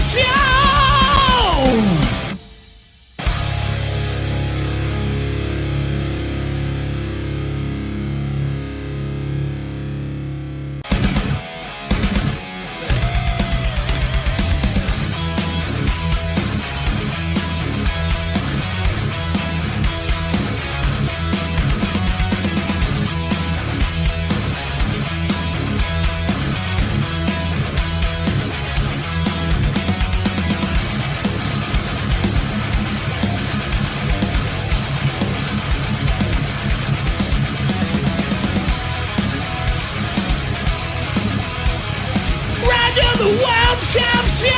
Show! The Wild Champ Show!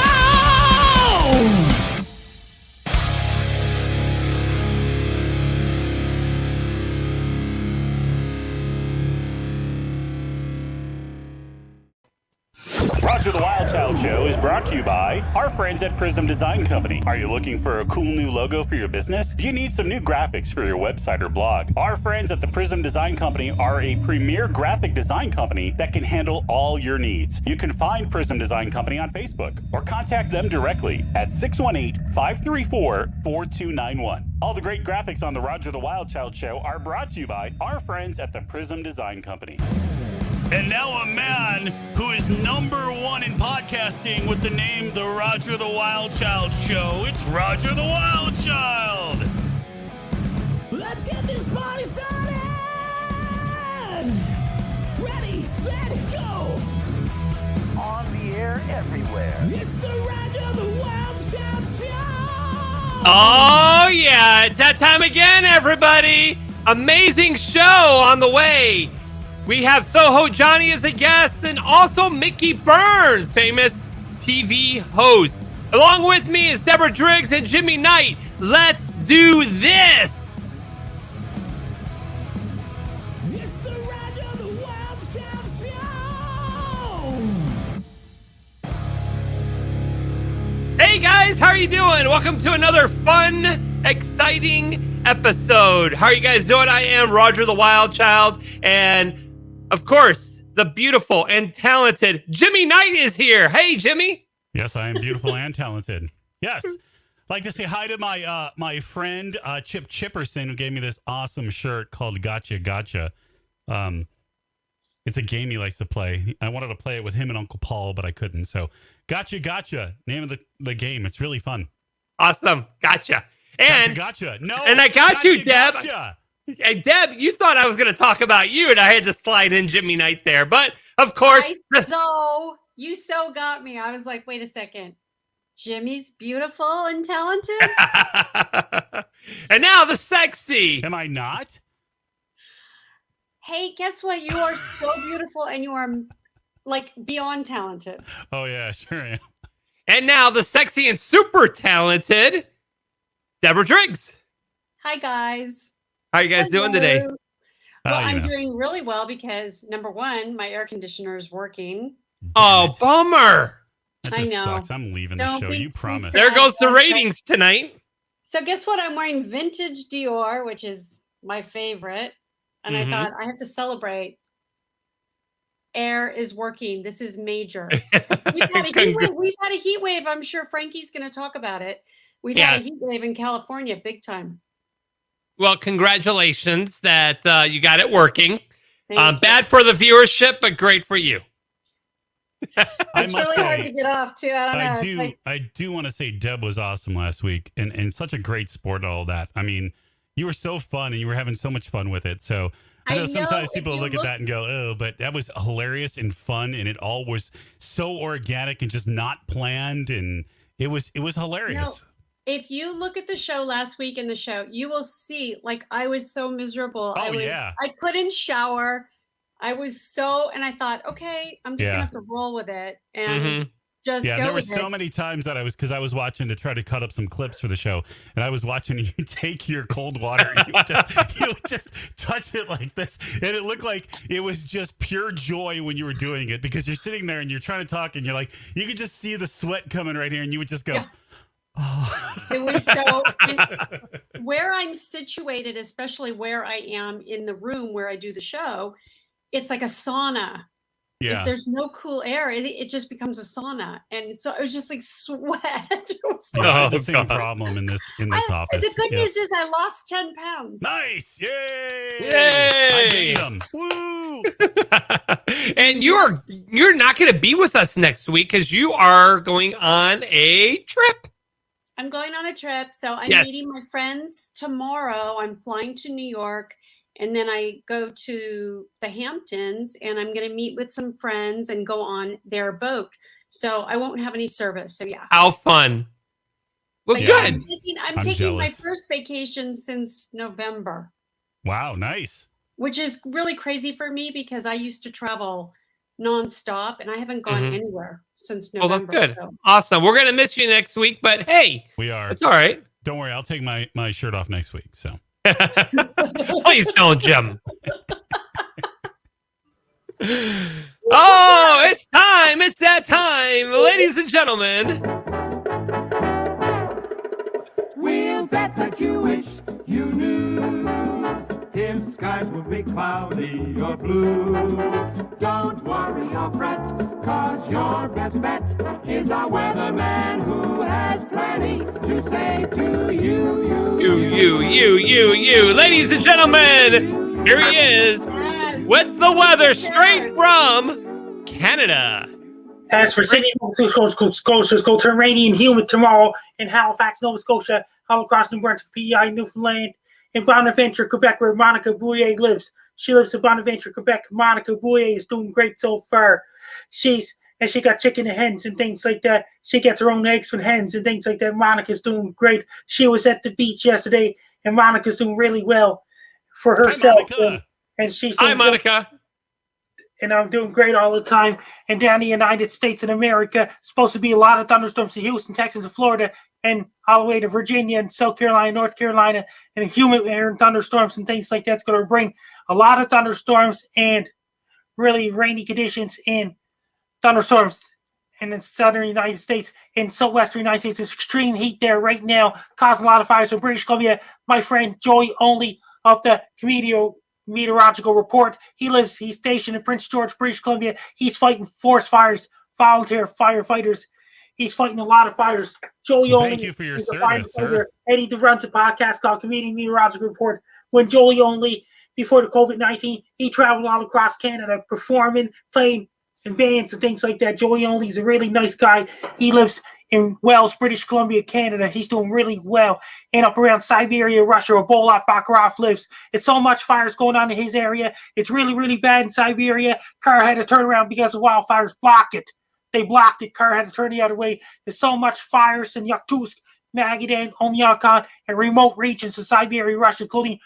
Roger the Wild Child Show is brought to you by our friends at Prism Design Company. Are you looking for a cool new logo for your business? Do you need some new graphics for your website or blog? Our friends at the Prism Design Company are a premier graphic design company that can handle all your needs. You can find Prism Design Company on Facebook or contact them directly at 618-534-4291. All the great graphics on the Roger the Wild Child Show are brought to you by our friends at the Prism Design Company. And now a man who is #1 in podcasting with the name The Roger the Wild Child Show. It's Roger the Wild Child. Let's get this party started! Ready, set, go! On the air everywhere. It's the Roger the Wild Child Show! Oh, yeah. It's that time again, everybody. Amazing show on the way. We have SohoJohnny as a guest and also Mickey Burns, famous TV host. Along with me is Deborah Driggs and Jimmy Knight. Let's do this. It's the Roger the Wild Child Show! Hey, guys. How are you doing? Welcome to another fun, exciting episode. How are you guys doing? I am Roger the Wild Child, and of course, the beautiful and talented Jimmy Knight is here. Hey, Jimmy. Yes, I am beautiful and talented. Yes. Like to say hi to my friend Chip Chipperson, who gave me this awesome shirt called Gotcha Gotcha. It's a game he likes to play. I wanted to play it with him and Uncle Paul, but I couldn't. So Gotcha Gotcha, name of the game. It's really fun. Awesome. Gotcha. And gotcha. No. And I got you, Deb. Gotcha. Hey, Deb, you thought I was going to talk about you, and I had to slide in Jimmy Knight there. But, of course... You so got me. I was like, wait a second. Jimmy's beautiful and talented? And now the sexy. Am I not? Hey, guess what? You are so beautiful, and you are, like, beyond talented. Oh, yeah, sure am. And now the sexy and super talented Deborah Driggs. Hi, guys. How are you guys doing today? Well, I'm doing really well because, number one, my air conditioner is working. Oh, bummer. That just sucks. I'm leaving the show. You promised. There goes the ratings tonight. So guess what? I'm wearing vintage Dior, which is my favorite. And I thought I have to celebrate. Air is working. This is major. We've had a heat wave. I'm sure Frankie's going to talk about it. We've had a heat wave in California, big time. Well, congratulations that you got it working. Bad for the viewership, but great for you. It's really hard to get off, too. I don't know. I do want to say Deb was awesome last week and such a great sport, all that. I mean, you were so fun and you were having so much fun with it. So I know sometimes people look at that and go, oh, but that was hilarious and fun. And it all was so organic and just not planned. And it was hilarious. No. If you look at the show last week in the show, you will see, like, I was so miserable. Oh, I couldn't shower. I was and I thought, okay, I'm just going to have to roll with it and just go with it. There were so many times that I was watching to try to cut up some clips for the show. And I was watching you take your cold water and you would just touch it like this. And it looked like it was just pure joy when you were doing it because you're sitting there and you're trying to talk and you're like, you could just see the sweat coming right here and you would just go, oh. It was so where I'm situated, especially where I am in the room where I do the show, it's like a sauna. if there's no cool air, it just becomes a sauna. And so it was just like sweat. It was like, I have the same problem in this office. the good news is I lost 10 pounds. Nice. Yay. Yay. I gained them. Woo. And you're not going to be with us next week because you are going on a trip. I'm going on a trip. So I'm meeting my friends tomorrow. I'm flying to New York. And then I go to the Hamptons and I'm going to meet with some friends and go on their boat. So I won't have any service. So yeah. How fun. Well, but good. I'm taking my first vacation since November. Wow. Nice. Which is really crazy for me because I used to travel nonstop and I haven't gone anywhere since November. Oh, that's good. So. Awesome. We're going to miss you next week, but hey, we are. It's all right. Don't worry. I'll take my shirt off next week. So. Please don't, Jim. Oh, it's time. It's that time. Ladies and gentlemen. We'll bet that you wish you knew if skies will be cloudy or blue. Don't worry or fret, cause your best bet is our weatherman who has plenty to say to you. You. Ladies and gentlemen, here he is with the weather straight from Canada. As for Sydney, Nova Scotia, it's going to turn rainy and humid tomorrow in Halifax, Nova Scotia, all across New Brunswick, PEI, Newfoundland, in Bonaventure, Quebec, where Monica Bouyer lives. She lives in Bonaventure, Quebec. Monica Bouyer is doing great so far. She got chicken and hens and things like that. She gets her own eggs from hens and things like that. Monica's doing great. She was at the beach yesterday, and Monica's doing really well for herself. Hi, and she's Hi, Monica. And I'm doing great all the time. And down in the United States of America, supposed to be a lot of thunderstorms in Houston, Texas, and Florida, and all the way to Virginia and South Carolina, North Carolina, and humid air and thunderstorms and things like that's going to bring a lot of thunderstorms and really rainy conditions and thunderstorms in the southern United States and southwestern United States. There's extreme heat there right now, causing a lot of fires in British Columbia. My friend Joey Only of the Meteorological Report. He's stationed in Prince George, British Columbia. He's fighting forest fires, volunteer firefighters. He's fighting a lot of fires. Joey Only. Thank you for your service, sir. Eddie runs a podcast called Comedian Meteorological Report. When Joey Only, before the COVID-19, he traveled all across Canada performing, playing in bands and things like that. Joey Only is a really nice guy. He lives in Wells, British Columbia, Canada. He's doing really well. And up around Siberia, Russia, where Bolat Bakarov lives. It's so much fires going on in his area. It's really, really bad in Siberia. Car had to turn around because of wildfires. Block it. They blocked it. Car had to turn the other way. There's so much fires in Yakutsk, Magadan, Omyakan, and remote regions of Siberia, Russia, including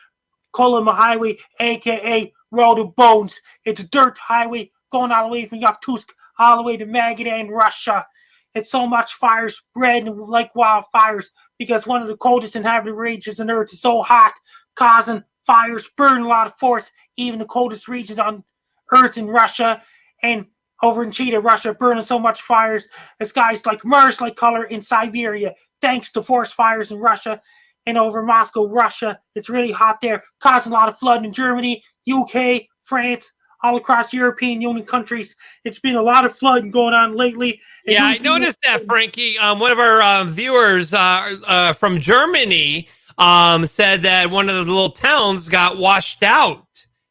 Kolyma Highway, a.k.a. Road of Bones. It's a dirt highway going all the way from Yakutsk all the way to Magadan, Russia. It's so much fire spreading like wildfires because one of the coldest inhabited regions on Earth is so hot, causing fires, burning a lot of forests, even the coldest regions on Earth in Russia and over in Chita, Russia, burning so much fires. The sky's like Mars-like color in Siberia, thanks to forest fires in Russia. And over Moscow, Russia, it's really hot there, causing a lot of flooding in Germany, UK, France, all across European Union countries. It's been a lot of flooding going on lately. Yeah, I noticed that, Frankie. One of our viewers from Germany said that one of the little towns got washed out.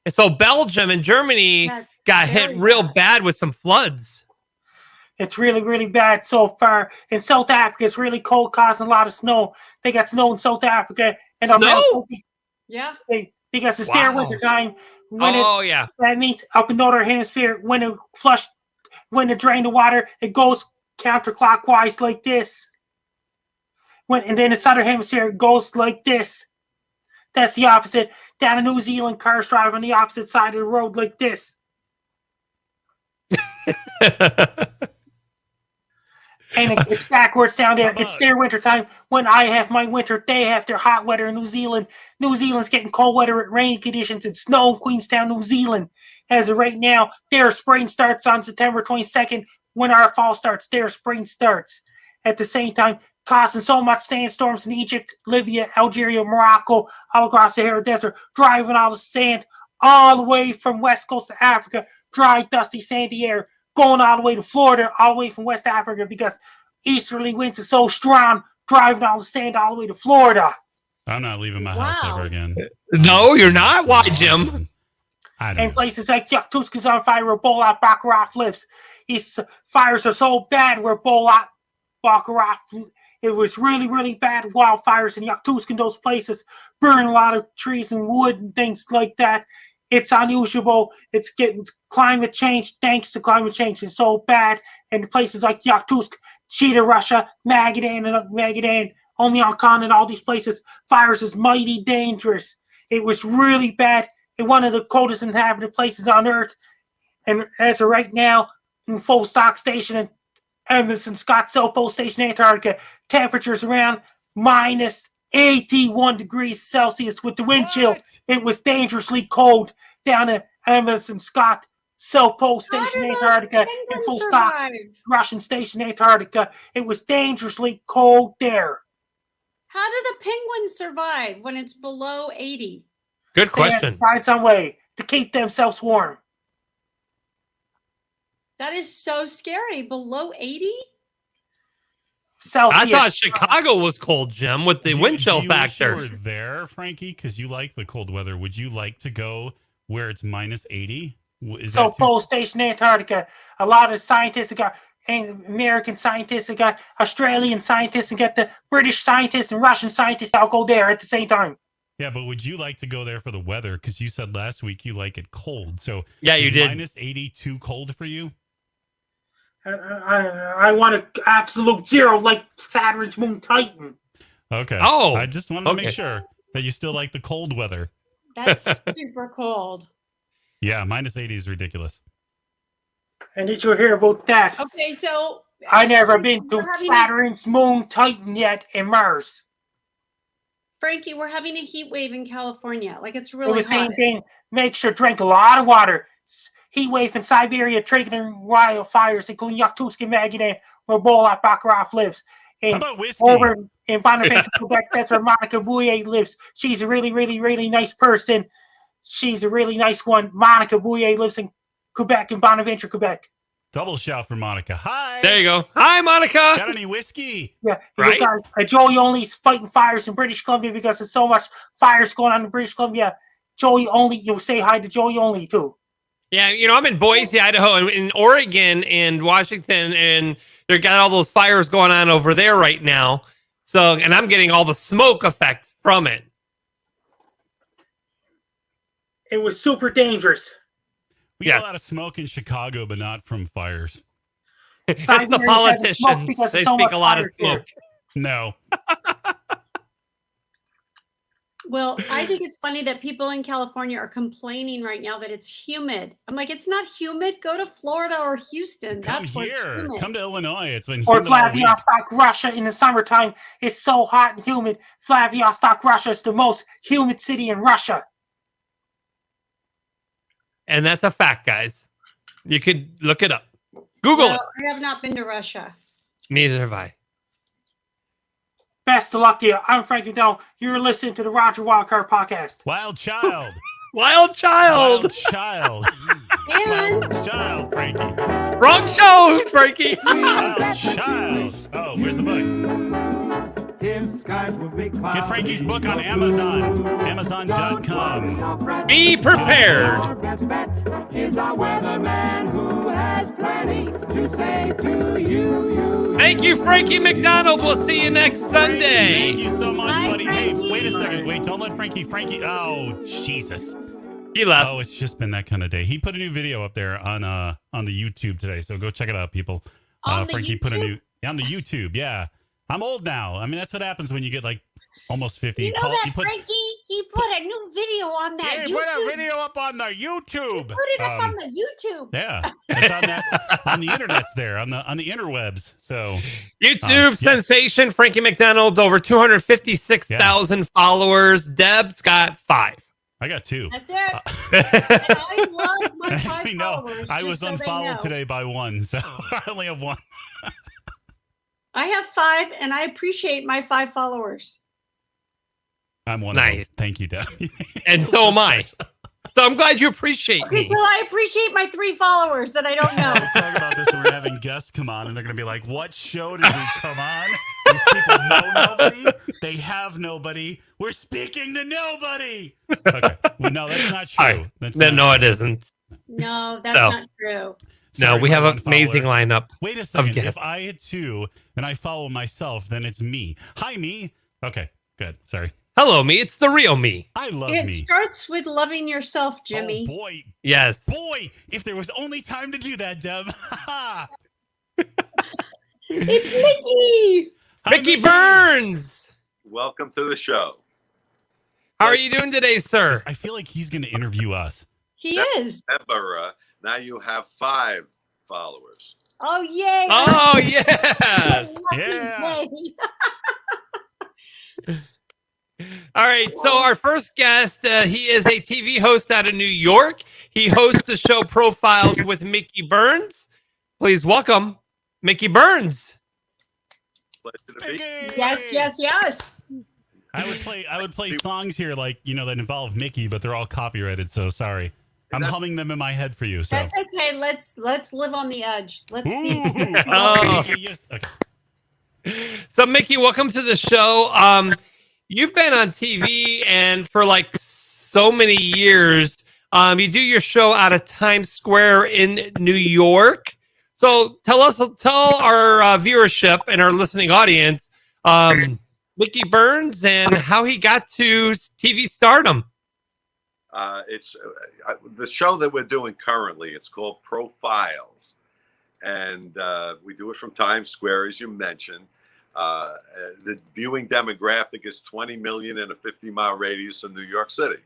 And so Belgium and Germany got hit real bad with some floods. It's really, really bad so far. In South Africa, it's really cold, causing a lot of snow. They got snow in South Africa. And Yeah. Because it's their winter time. Yeah. That means up in Northern Hemisphere, when it drain the water, it goes counterclockwise like this. And then the Southern Hemisphere, it goes like this. That's the opposite. Down in New Zealand, cars drive on the opposite side of the road like this. And it's backwards down there. It's their winter time. When I have my winter, they have their hot weather in New Zealand. New Zealand's getting cold weather with rain conditions and snow in Queenstown, New Zealand. As of right now, their spring starts on September 22nd. When our fall starts, their spring starts. At the same time, causing so much sandstorms in Egypt, Libya, Algeria, Morocco, all across the Sahara Desert, driving all the sand all the way from west coast of Africa dry, dusty, sandy air going all the way to Florida, all the way from West Africa because easterly winds are so strong, driving all the sand all the way to Florida. I'm not leaving my house Wow. ever again. No, you're not. Why, Jim? I don't And know. places like Yakutsk on fire where Bolat Baccarat lives. These fires are so bad where Bolat Baccarat, it was really, really bad wildfires in Yakutsk and those places, burning a lot of trees and wood and things like that. It's unusual. It's getting climate change. Thanks to climate change, it's so bad. And places like Yakutsk, Cheetah, Russia, Magadan, Oymyakon, and all these places, fires is mighty dangerous. It was really bad in one of the coldest inhabited places on Earth. And as of right now, in Full Stock Station and Emerson Scott South Pole Station, Antarctica, temperatures around minus 81 degrees Celsius with the wind chill. It was dangerously cold down at Emerson Scott South Pole Station, Antarctica, and Full Stock Russian Station, Antarctica. It was dangerously cold there. How do the penguins survive when it's below 80? Good They had to question. find some way to keep themselves warm. That is so scary. Below 80? Celsius. I thought Chicago was cold, Jim, with the wind chill do you wish factor. you were there, Frankie, because you like the cold weather. Would you like to go where it's minus 80? Is that South Pole Station, Antarctica. A lot of scientists have got American scientists, have got Australian scientists, and got the British scientists and Russian scientists all go there at the same time. Yeah, but would you like to go there for the weather? Because you said last week you like it cold. So Yeah, you is did. minus 80 too cold for you? I want an absolute zero like Saturn's moon Titan. Okay. Oh, I just wanted to make okay. sure that you still like the cold weather. That's super cold. Yeah, minus 80 is ridiculous. And did you hear about that? Okay, so I never been to we're having Saturn's moon Titan yet in Mars. Frankie, we're having a heat wave in California. Like it's It really was the same hot. thing. Make sure drink a lot of water. Heat wave in Siberia, triggering wildfires, including Yakutsk and Magadan, where Bolat Baccarat lives. How And about whiskey? over in Bonaventure, Quebec, that's where Monica Bouillet lives. She's a really, really, really nice person. She's a really nice one. Monica Bouillet lives in Quebec, in Bonaventure, Quebec. Double shout for Monica. Hi. There you go. Hi, Monica. Got any whiskey? Yeah, Right? Joey Only's fighting fires in British Columbia because there's so much fires going on in British Columbia. Joey Only, you'll say hi to Joey Only too. Yeah, you know, I'm in Boise, Idaho, and in Oregon and Washington, and they got all those fires going on over there right now. So, and I'm getting all the smoke effect from it. It was super dangerous. We get Yes. a lot of smoke in Chicago, but not from fires. It's Siberia the has politicians. smoke because They there's so speak much a lot of fire there. smoke. No. Well, I think it's funny that people in California are complaining right now that it's humid. I'm like, it's not humid. Go to Florida or Houston. Come That's where it's here. humid. Come to Illinois. It's been Or humid all week. Vladivostok, Russia in the summertime. It's so hot and humid. Vladivostok, Russia is the most humid city in Russia. And that's a fact, guys. You could look it up. Google Well, I have not been to Russia. it. Neither have I. Best of luck to you. I'm Frank McDowell. You're listening to the Roger Wildcard Podcast. Wild child. Wild child. Wild child. And Wild child, Frankie. Wrong show, Frankie. Wild child. Oh, where's the book? If skies were big clouds, Get Frankie's book on Amazon. Amazon.com. Be prepared. Our best bet is our weatherman who has plenty to say to you. Thank you, Frankie McDonald. We'll see you next Frankie, thank Sunday. you so much, Bye, buddy. Hey, Frankie. wait a second. Wait, don't let Frankie. Oh, Jesus. He left. Oh, it's just been that kind of day. He put a new video up there on the YouTube today, so go check it out, people. On the Frankie put a YouTube? new on the YouTube. Yeah, I'm old now. I mean, that's what happens when you get like almost 50. you know that Frankie, he put a new video on that Yeah, YouTube. put a video up on the YouTube. Put it up on the YouTube. Yeah, it's on that on the internet's there on the interwebs. So YouTube yeah. sensation Frankie McDonald, over 256,000 followers. Deb's got 5. I got 2. That's it. And I love my 5 Actually, no, followers. I just was so they unfollowed know. today by 1, so I only have 1. I have 5, and I appreciate my 5 followers. I'm one of Nice. them. Thank you, Deb. And so am I. So I'm glad you appreciate Okay, me. so I appreciate my 3 followers that I don't know. We'll talk about this when we're having guests come on, and they're going to be like, what show did we come on? These people know nobody. They have nobody. We're speaking to nobody. Okay. Well, no, that's not true. All right. That's No, not no, true. it isn't. No, that's No. not true. No, Sorry, we my have one an amazing follower. lineup. Wait a second. guests. If I had 2 and I follow myself, then it's me. Hi, me. Okay, good. Sorry. Hello, me. It's the real me. I love It me. starts with loving yourself, Jimmy. Oh, boy. Yes. Boy, if there was only time to do that, Deb. It's Mickey. Hi, Mickey Burns. Welcome to the show. How are you doing today, sir? I feel like he's going to interview us. He is. Deborah, now you have 5 followers. Oh, yay. Oh, yes. Yeah. All right. So our first guest, he is a TV host out of New York. He hosts the show Profiles with Mickey Burns. Please welcome Mickey Burns. Pleasure to be. Yes. I would play songs here like, that involve Mickey, but they're all copyrighted, so sorry. I'm humming them in my head for you. So That's okay. Let's live on the edge. Let's be. Ooh, Oh. Mickey, yes. Okay. So Mickey, welcome to the show. You've been on TV and for like so many years. You do your show out of Times Square in New York. So tell our viewership and our listening audience, Mickey Burns and how he got to TV stardom. It's the show that we're doing currently. It's called Profiles, and we do it from Times Square, as you mentioned. The viewing demographic is 20 million in a 50-mile radius of New York City.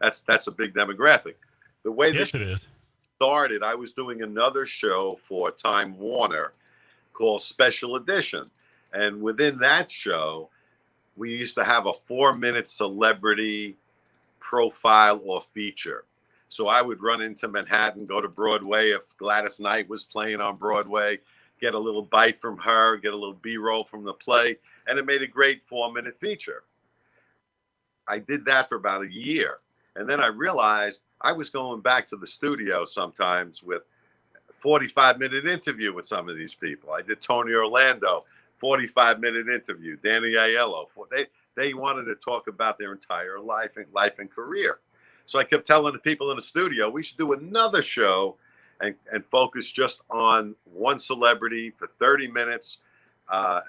That's a big demographic. The way Yes, this it is. started, I was doing another show for Time Warner called Special Edition, and within that show, we used to have a 4-minute celebrity profile or feature. So I would run into Manhattan, go to Broadway if Gladys Knight was playing on Broadway, get a little bite from her, get a little B-roll from the play, and it made a great 4-minute feature. I did that for about a year. And then I realized I was going back to the studio sometimes with a 45-minute interview with some of these people. I did Tony Orlando, 45-minute interview, Danny Aiello. They wanted to talk about their entire life and career. So I kept telling the people in the studio, we should do another show and focus just on one celebrity for 30 minutes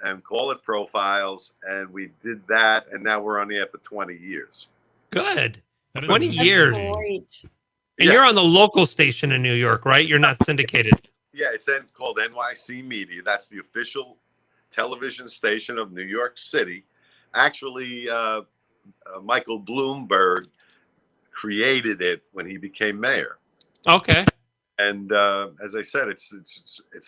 and call it Profiles. And we did that, and now we're on the air for 20 years. Good. That is 20 years. Great. And Yeah. you're on the local station in New York, right? You're not syndicated. Yeah, it's called NYC Media. That's the official television station of New York City. Actually, Michael Bloomberg created it when he became mayor. Okay. And as I said, it's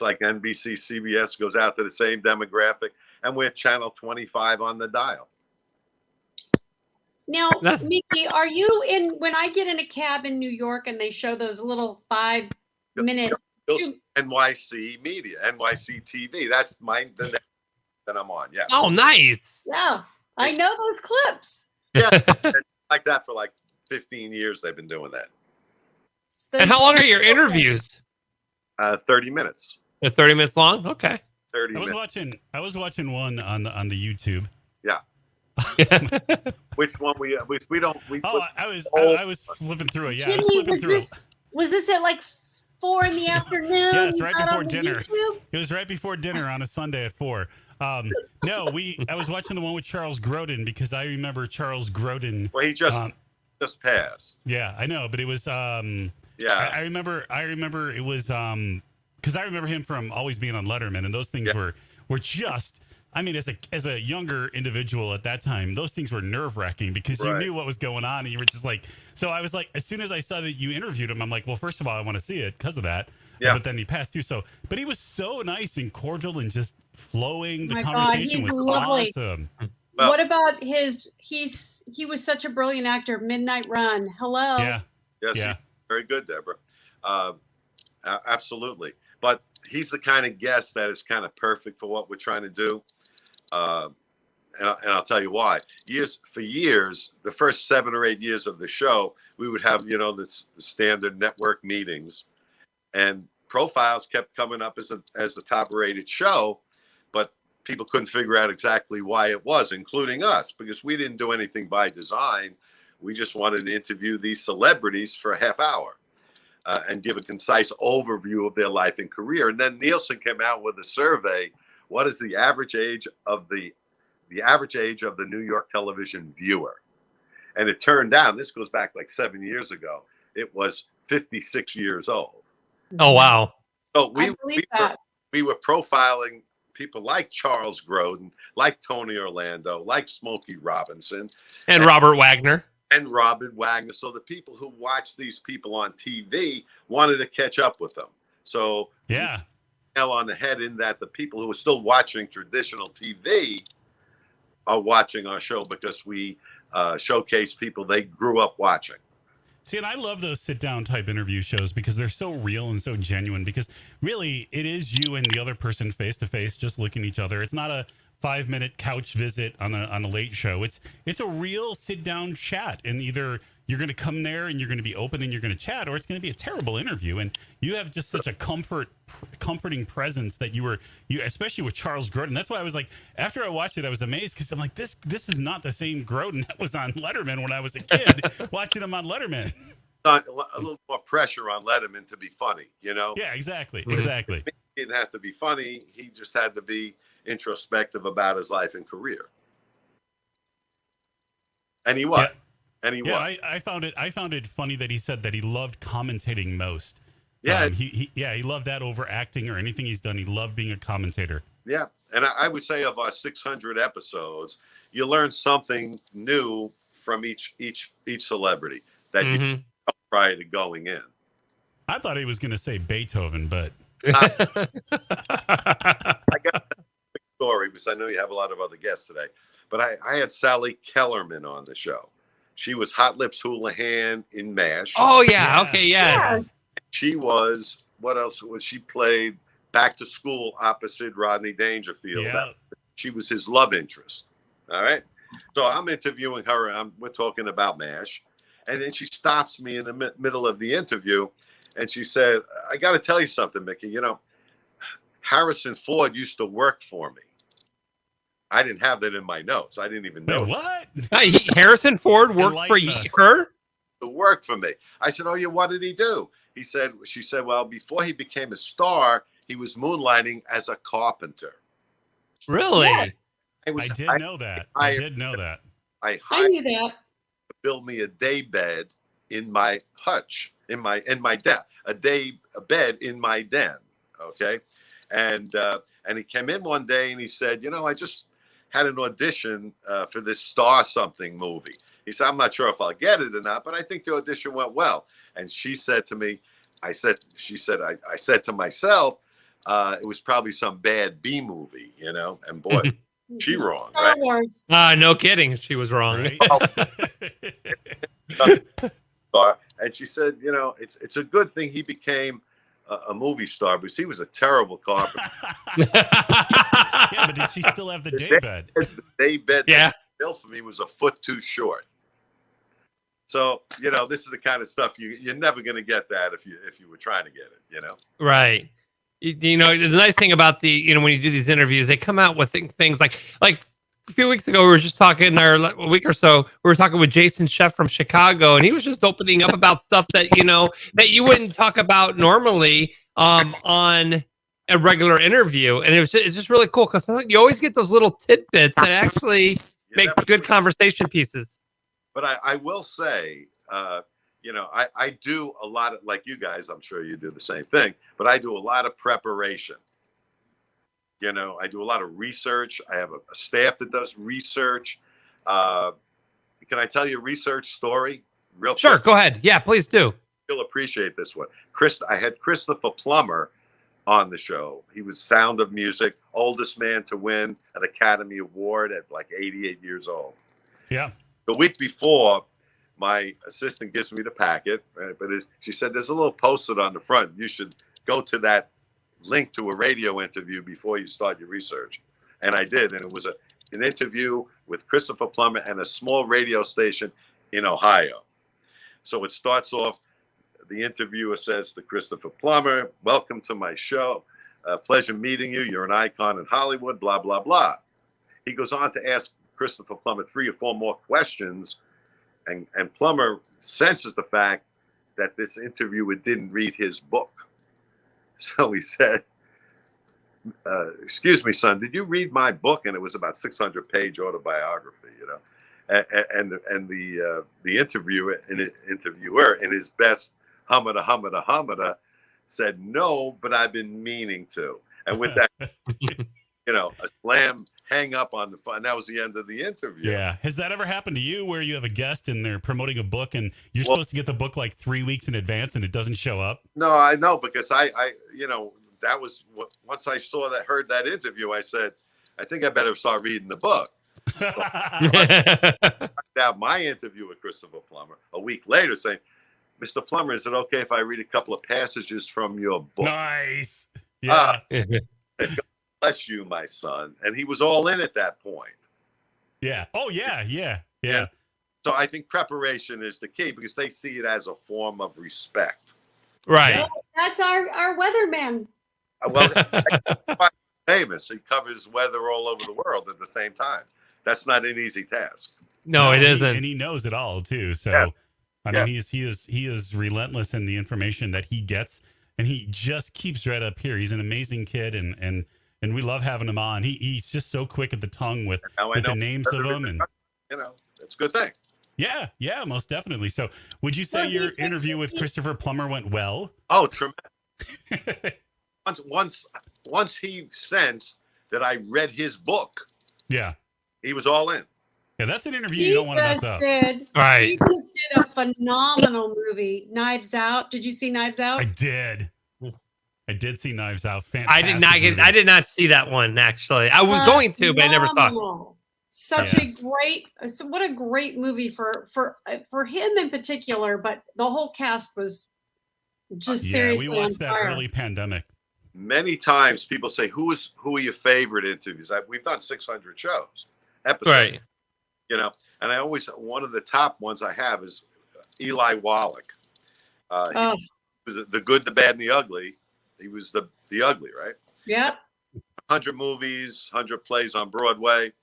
like NBC, CBS goes out to the same demographic, and we're channel 25 on the dial. Now, That's- Mickey, are you in when I get in a cab in New York and they show those little 5-minute? You'll see NYC Media, NYC TV. That's the name that I'm on. Yeah, Oh, nice. Yeah, I know those clips. yeah, it's like that for like 15 years. They've been doing that. And how long are your interviews? 30 minutes. They're 30 minutes long? Okay. 30 I was watching one on the YouTube. Which one we don't we Oh, I was flipping through it. Yeah, I was Jimmy, flipping through it. was this at like 4 in the afternoon? Yes, You right got before on the dinner. YouTube? It was right before dinner on a Sunday at 4. No, I was watching the one with Charles Grodin because I remember Charles Grodin. well he just passed. Yeah, I know, but it was Yeah. I remember it was because I remember him from always being on Letterman, and those things Yeah. were just. I mean, as a younger individual at that time, those things were nerve-wracking because you Right. knew what was going on, and you were just like. So I was like, as soon as I saw that you interviewed him, I'm like, well, first of all, I want to see it because of that. Yeah. But then he passed too. So, but he was so nice and cordial and just flowing. The My God, conversation he's was lovely. awesome. Well- What about he was such a brilliant actor. Midnight Run. Hello. Yeah. Yes, Yeah. very good, Deborah. Absolutely. But he's the kind of guest that is kind of perfect for what we're trying to do. and I'll tell you why. For years, the first 7 or 8 years of the show, we would have, the standard network meetings, and Profiles kept coming up as the top rated show, but people couldn't figure out exactly why it was, including us, because we didn't do anything by design. We just wanted to interview these celebrities for a half hour and give a concise overview of their life and career. And then Nielsen came out with a survey. What is the average age of the New York television viewer? And it turned out, this goes back like 7 years ago, it was 56 years old. Oh, wow. So we were profiling people like Charles Grodin, like Tony Orlando, like Smokey Robinson. And Robert Wagner. And Robert Wagner. So the people who watch these people on TV wanted to catch up with them. So yeah, nail on the head in that the people who are still watching traditional TV are watching our show because we showcase people they grew up watching. See, and I love those sit-down type interview shows because they're so real and so genuine, because really it is you and the other person face-to-face just looking at each other. It's not a 5-minute couch visit on a late show. It's a real sit-down chat, and either you're going to come there and you're going to be open and you're going to chat, or it's going to be a terrible interview. And you have just such a comforting presence that you especially with Charles Grodin. That's why I was like, after I watched it, I was amazed, because I'm like, this is not the same Grodin that was on Letterman when I was a kid watching him on Letterman. A little more pressure on Letterman to be funny, Yeah, exactly. He didn't have to be funny. He just had to be introspective about his life and career. And he was. Yeah. And he was. I found it funny that he said that he loved commentating most. Yeah. He loved that over acting or anything he's done. He loved being a commentator. Yeah. And I would say of our 600 episodes, you learn something new from each celebrity that you know prior to going in. I thought he was going to say Beethoven, but I got a story because I know you have a lot of other guests today, but I had Sally Kellerman on the show. She was Hot Lips Houlihan in MASH. Oh, yeah. Okay, yes. She was, what else was she played? Back to School opposite Rodney Dangerfield. Yeah. She was his love interest. All right. So I'm interviewing her, and we're talking about MASH. And then she stops me in the middle of the interview, and she said, I got to tell you something, Mickey. Harrison Ford used to work for me. I didn't have that in my notes. I didn't even know. Wait, what? Harrison Ford worked for her? To work for me. I said, oh, yeah, what did he do? She said, well, before he became a star, he was moonlighting as a carpenter. Really? Yeah. I did know that. I did know that. I knew that. To build me a day bed in my hutch, in my den, a bed in my den. Okay. And he came in one day and he said, I just had an audition for this Star Something movie. He said, I'm not sure if I'll get it or not, but I think the audition went well. And she said to me, I said to myself, it was probably some bad B movie, and boy, she wrong, Star right? Wars. No kidding. She was wrong. Right? And she said, it's a good thing he became a movie star, because he was a terrible carpenter. Yeah, but did she still have the day bed? The day bed Yeah. that he built for me was a foot too short. So, this is the kind of stuff you're never going to get that if you were trying to get it, Right. The nice thing about when you do these interviews, they come out with things like a few weeks ago, we were just talking, or a week or so, we were talking with Jason Sheff from Chicago, and he was just opening up about stuff that, that you wouldn't talk about normally on a regular interview. And it's just really cool, because you always get those little tidbits that actually make good conversation pieces. But I will say, I do a lot of, like you guys, I'm sure you do the same thing, but I do a lot of preparation. I do a lot of research. I have a staff that does research. Can I tell you a research story? Real Sure, quick? go ahead. Yeah, please do. You'll appreciate this one. I had Christopher Plummer on the show. He was Sound of Music, oldest man to win an Academy Award at like 88 years old. Yeah. The week before, my assistant gives me the packet, right? But she said, there's a little post-it on the front. You should go to that link to a radio interview before you start your research. And I did. And it was an interview with Christopher Plummer and a small radio station in Ohio. So it starts off, the interviewer says to Christopher Plummer, welcome to my show. Pleasure meeting you. You're an icon in Hollywood, blah, blah, blah. He goes on to ask Christopher Plummer 3 or 4 more questions, and Plummer senses the fact that this interviewer didn't read his book. So he said, excuse me, son, did you read my book? And it was about 600-page autobiography, you know. And the interviewer in his best humada said, no, but I've been meaning to. And with that, you know, a slam hang up on the phone. And that was the end of the interview. Yeah. Has that ever happened to you where you have a guest and they're promoting a book and you're supposed to get the book like 3 weeks in advance and it doesn't show up? No, I know, because I you know, that was once I heard that interview, I said, I think I better start reading the book. So I found my interview with Christopher Plummer a week later saying, Mr. Plummer, is it okay if I read a couple of passages from your book? Nice. Yeah. God bless you, my son. And he was all in at that point. Yeah. Oh, yeah. And so I think preparation is the key because they see it as a form of respect. Right. Well, that's our weatherman. Well, famous. He covers weather all over the world at the same time. That's not an easy task. No, it isn't. And he knows it all too. So Yeah. I mean, he is relentless in the information that he gets, and he just keeps right up here. He's an amazing kid, and we love having him on. He's just so quick at the tongue with the names of them, and you know, it's a good thing. Yeah, most definitely. So, would you say your interview with Christopher Plummer went well? Oh, tremendous. Once he sensed that I read his book, yeah, he was all in. Yeah, that's an interview you don't want to mess up. Right. He just did a phenomenal movie, Knives Out. Did you see Knives Out? I did see Knives Out. Fantastic. I did not see that one actually. I was going to, but I never saw it. Such a great, what a great movie for him in particular, but the whole cast was just seriously we watched on that fire. early pandemic. Many times people say, who are your favorite interviews? We've done 600 episodes. Right. You know, and I always, one of the top ones I have is Eli Wallach. He was the good, the bad, and the ugly. He was the ugly, right? Yeah. 100 movies, 100 plays on Broadway.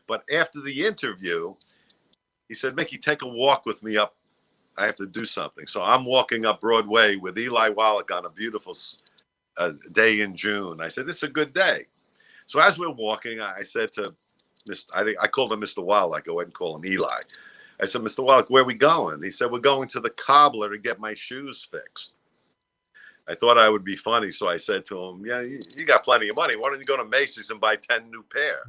But after the interview, he said, Mickey, take a walk with me up. I have to do something. So I'm walking up Broadway with Eli Wallach on a beautiful day in June. I said, it's a good day. So as we're walking, I said to I called him Mr. Wallach. I wouldn't call him Eli. I said, Mr. Wallach, where are we going? He said, we're going to the cobbler to get my shoes fixed. I thought I would be funny, so I said to him, yeah, you got plenty of money. Why don't you go to Macy's and buy 10 new pair?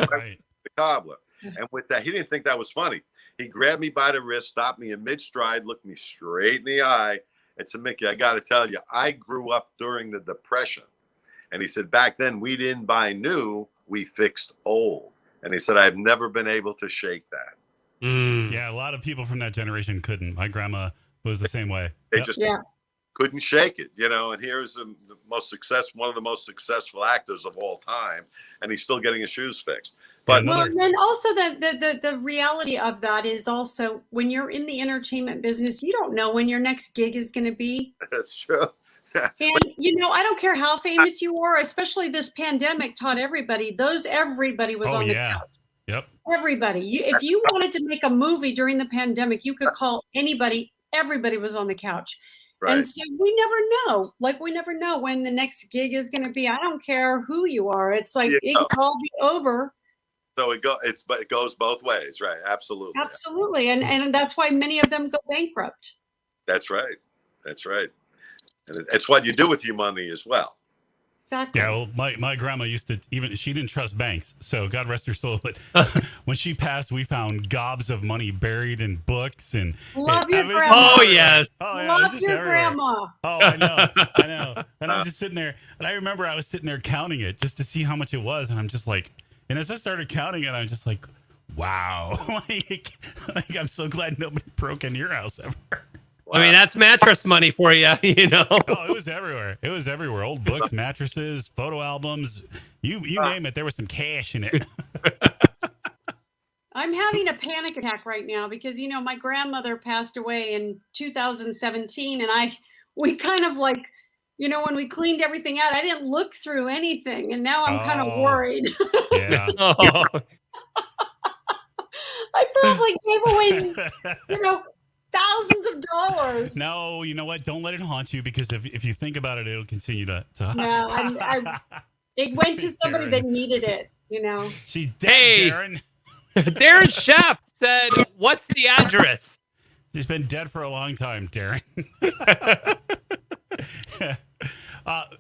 Right. The cobbler. And with that, he didn't think that was funny. He grabbed me by the wrist, stopped me in mid-stride, looked me straight in the eye, and said, Mickey, I got to tell you, I grew up during the Depression. And he said, back then, we didn't buy new, we fixed old. And he said, I've never been able to shake that. Yeah, a lot of people from that generation couldn't. My grandma was the same way. They just couldn't shake it, you know. And here's one of the most successful actors of all time, and he's still getting his shoes fixed. But well, and then also the reality of that is also when you're in the entertainment business, you don't know when your next gig is going to be. That's true. And you know, I don't care how famous you are, especially this pandemic taught everybody. Everybody was on the couch. Yep. Everybody. If you wanted to make a movie during the pandemic, you could call anybody. Everybody was on the couch. Right. And so we never know. Like we never know when the next gig is going to be. I don't care who you are. It's like it can all be over. So it goes both ways, right? Absolutely. Absolutely. And that's why many of them go bankrupt. That's right. That's right. And it's what you do with your money as well. Exactly. Yeah, well, my grandma used to she didn't trust banks, so God rest her soul. But when she passed, we found gobs of money buried in books and. Love your grandma. Oh yes. Oh, yeah, love your everywhere. grandma. Oh, I know. And I'm just sitting there, and I remember I was sitting there counting it just to see how much it was, and I'm just like, and as I started counting it, I'm just like, wow, like I'm so glad nobody broke into your house ever. I mean, that's mattress money for you, you know. Oh, it was everywhere. It was everywhere. Old books, mattresses, photo albums. You name it. There was some cash in it. I'm having a panic attack right now because, you know, my grandmother passed away in 2017 and we kind of like, you know, when we cleaned everything out, I didn't look through anything. And now I'm kind of worried. Yeah. Oh. I probably gave away, you know, thousands of dollars. No, you know what? Don't let it haunt you because if you think about it, it'll continue to No, it went to somebody that needed it, you know. She's dead, Hey. Darren. Darren Chef said, "What's the address?" She's been dead for a long time, Darren.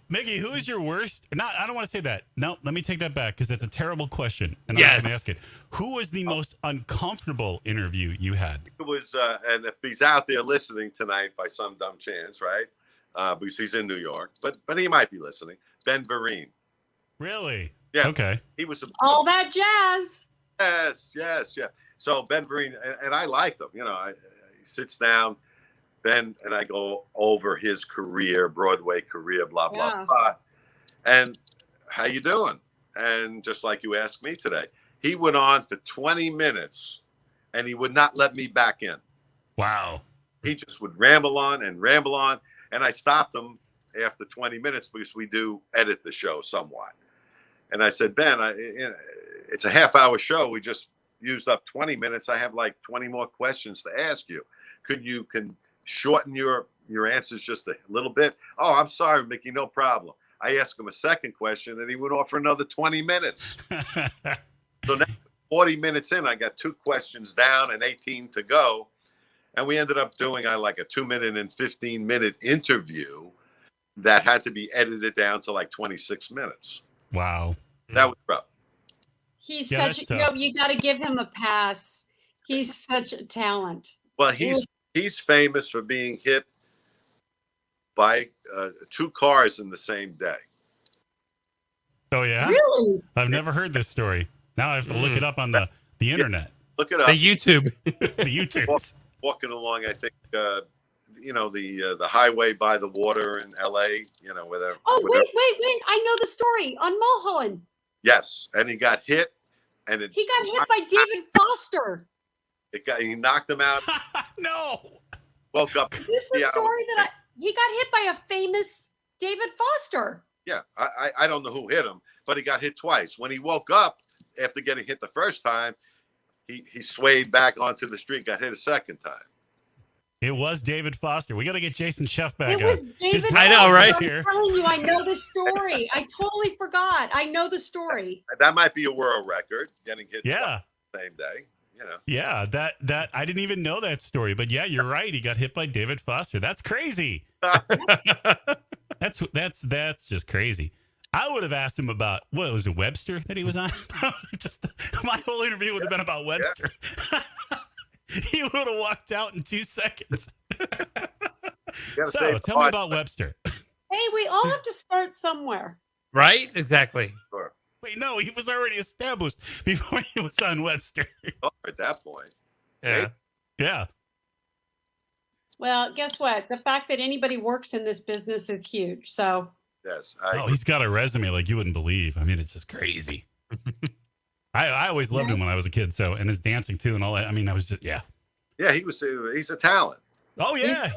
Mickey, who is your worst? I don't want to say that. No, let me take that back because that's a terrible question, and I'm not going to ask it. Who was the most uncomfortable interview you had? It was, and if he's out there listening tonight by some dumb chance, right? Because he's in New York, but he might be listening. Ben Vereen. Really? Yeah. Okay. He was all that jazz. Yes. So Ben Vereen, and I liked him. You know, he sits down, Ben, and I go over his career, Broadway career, blah, blah, blah. And how you doing? And just like you asked me today, he went on for 20 minutes and he would not let me back in. Wow. He just would ramble on. And I stopped him after 20 minutes because we do edit the show somewhat. And I said, Ben, it's a half-hour show. We just used up 20 minutes. I have like 20 more questions to ask you. Can shorten your answers just a little bit? Oh, I'm sorry, Mickey, no problem. I asked him a second question, and he went off for another 20 minutes. So now, 40 minutes in, I got 2 questions down and 18 to go. And we ended up doing like a 2-minute and 15-minute interview that had to be edited down to like 26 minutes. Wow. That was rough. He's such, you got to give him a pass. He's such a talent. Well, he's famous for being hit by 2 cars in the same day. Oh, yeah? Really? I've never heard this story. Now I have to look it up on the internet. Look it up. The YouTube. The YouTube. Walking along, I think, you know, the highway by the water in L.A., you know, where they're... Oh, wait. I know the story on Mulholland. Yes, and he got hit. He got hit by David Foster. He knocked him out. No. Woke up. This is the story that he got hit by a famous David Foster. Yeah, I don't know who hit him, but he got hit twice. When he woke up after getting hit the first time, he swayed back onto the street, got hit a second time. It was David Foster. We got to get Jason Schuff back. It was David Foster. I know, right? I'm telling you, I know the story. I totally forgot. I know the story. That might be a world record, getting hit the same day. You know. Yeah, that I didn't even know that story, but yeah, you're right. He got hit by David Foster. That's crazy. That's just crazy. I would have asked him about what was it, Webster that he was on? Just my whole interview would have been about Webster. Yeah. He would have walked out in 2 seconds. So tell me about Webster. Hey, we all have to start somewhere. Right? Exactly. Sure. Wait, no, he was already established before he was on Webster. Oh, at that point. Yeah. Yeah. Well, guess what? The fact that anybody works in this business is huge. So. Yes. He's got a resume like you wouldn't believe. I mean, it's just crazy. I always loved him when I was a kid. So, and his dancing too, and all that. I mean, I was just Yeah, he's a talent. Oh yeah.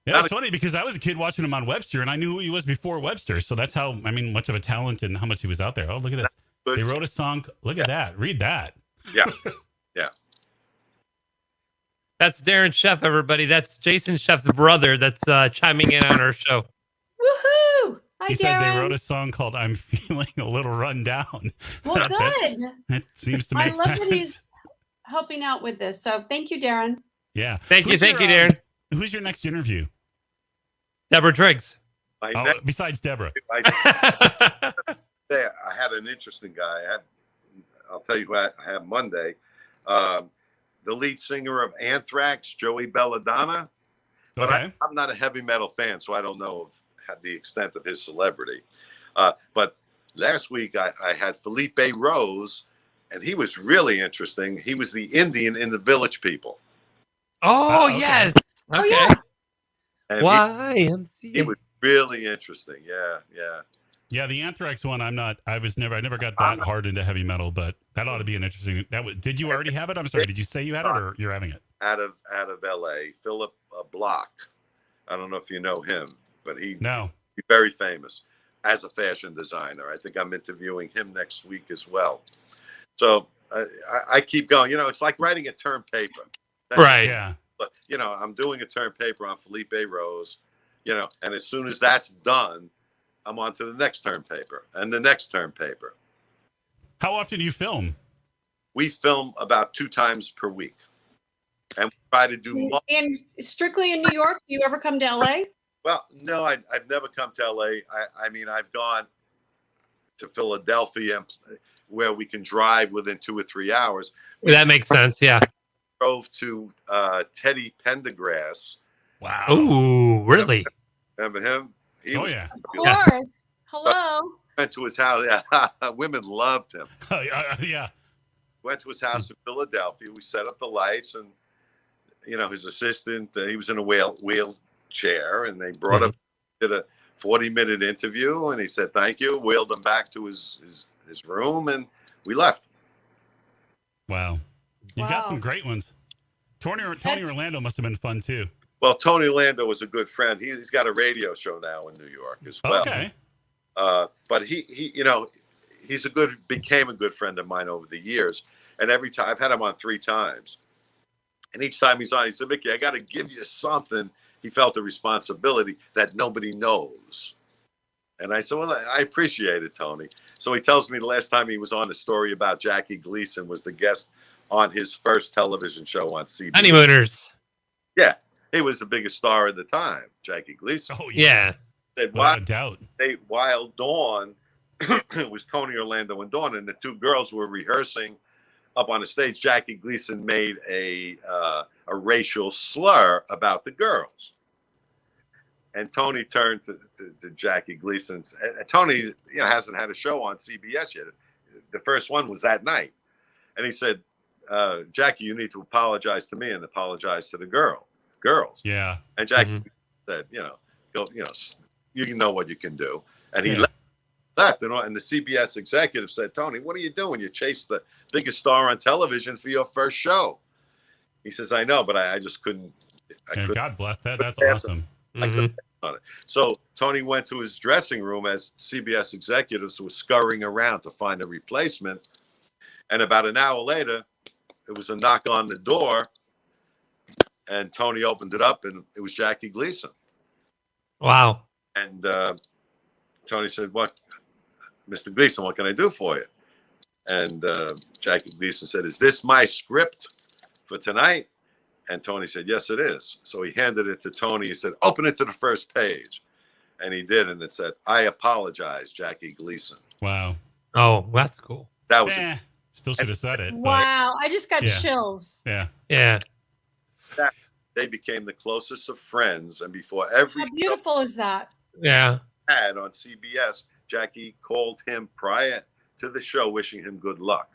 It's funny because I was a kid watching him on Webster, and I knew who he was before Webster. So that's how much of a talent and how much he was out there. Oh, look at this. They wrote a song. Look at that. Read that. Yeah. Yeah. That's Darren Chef, everybody. That's Jason Chef's brother that's chiming in on our show. Woohoo! Hi, he Darren. said they wrote a song called "I'm Feeling a Little Run Down." Well, good. That seems to make sense. I love that he's helping out with this. So thank you, Darren. Yeah. Thank you, Darren. Who's your next interview? Deborah Driggs. Besides Deborah. I had an interesting guy. I'll tell you what I had Monday. The lead singer of Anthrax, Joey Belladonna. But okay. I'm not a heavy metal fan, so I don't know the extent of his celebrity. But last week I had Felipe Rose, and he was really interesting. He was the Indian in the Village People. Oh, okay. Yes. Oh, Okay. yeah. And YMCA. he was really interesting. Yeah. Yeah, the Anthrax one. I never got that hard into heavy metal, but that ought to be an interesting. Did you already have it? I'm sorry. Did you say you had it, or you're having it? Out of L.A., Philip Block. I don't know if you know him, but he's very famous as a fashion designer. I think I'm interviewing him next week as well. So I keep going. It's like writing a term paper. Right. Yeah. But I'm doing a term paper on Felipe Rose. And as soon as that's done, I'm on to the next term paper and the next term paper. How often do you film? We film about 2 times per week. And we try to do... And strictly in New York? Do you ever come to LA? Well, no, I've never come to LA. I mean, I've gone to Philadelphia where we can drive within 2 or 3 hours. That makes sense, yeah. Drove to Teddy Pendergrass. Wow. Oh, really? Remember him? Yeah. Of course. Hello. Went to his house. Women loved him. Yeah. Went to his house in Philadelphia. We set up the lights, and his assistant. He was in a wheelchair, and they brought up, did a 40-minute interview, and he said thank you. Wheeled him back to his room, and we left. Wow. You got some great ones. Tony Orlando must have been fun too. Well, Tony Orlando was a good friend. He's got a radio show now in New York as well. Okay. But he became a good friend of mine over the years. And every time I've had him on 3 times, and each time he's on, he said, "Mickey, I got to give you something." He felt a responsibility that nobody knows. And I said, "Well, I appreciate it, Tony." So he tells me the last time he was on, a story about Jackie Gleason was the guest on his first television show on CBS. Honeymooners. Yeah. He was the biggest star at the time, Jackie Gleason. Oh, yeah. Said, without a doubt. While Dawn, it was Tony Orlando and Dawn, and the 2 girls were rehearsing up on the stage. Jackie Gleason made a racial slur about the girls. And Tony turned to Jackie Gleason. And Tony hasn't had a show on CBS yet. The first one was that night. And he said, "Jackie, you need to apologize to me and apologize to the girls." Yeah. And Jackie said, go, you know what you can do. And he left. And the CBS executive said, "Tony, what are you doing? You chased the biggest star on television for your first show." He says, "I know, but I just couldn't." God bless that. That's awesome. I couldn't on it. So Tony went to his dressing room as CBS executives were scurrying around to find a replacement. And about an hour later, it was a knock on the door. And Tony opened it up, and it was Jackie Gleason. Wow. And Tony said, "What, Mr. Gleason, what can I do for you?" And Jackie Gleason said, "Is this my script for tonight?" And Tony said, "Yes, it is." So he handed it to Tony. He said, "Open it to the first page." And he did, and it said, "I apologize, Jackie Gleason." Wow. Oh, that's cool. That was still should have said it. Wow. I just got chills. Yeah. Yeah. They became the closest of friends, and before every How beautiful is that? Yeah. ad on CBS, Jackie called him prior to the show, wishing him good luck.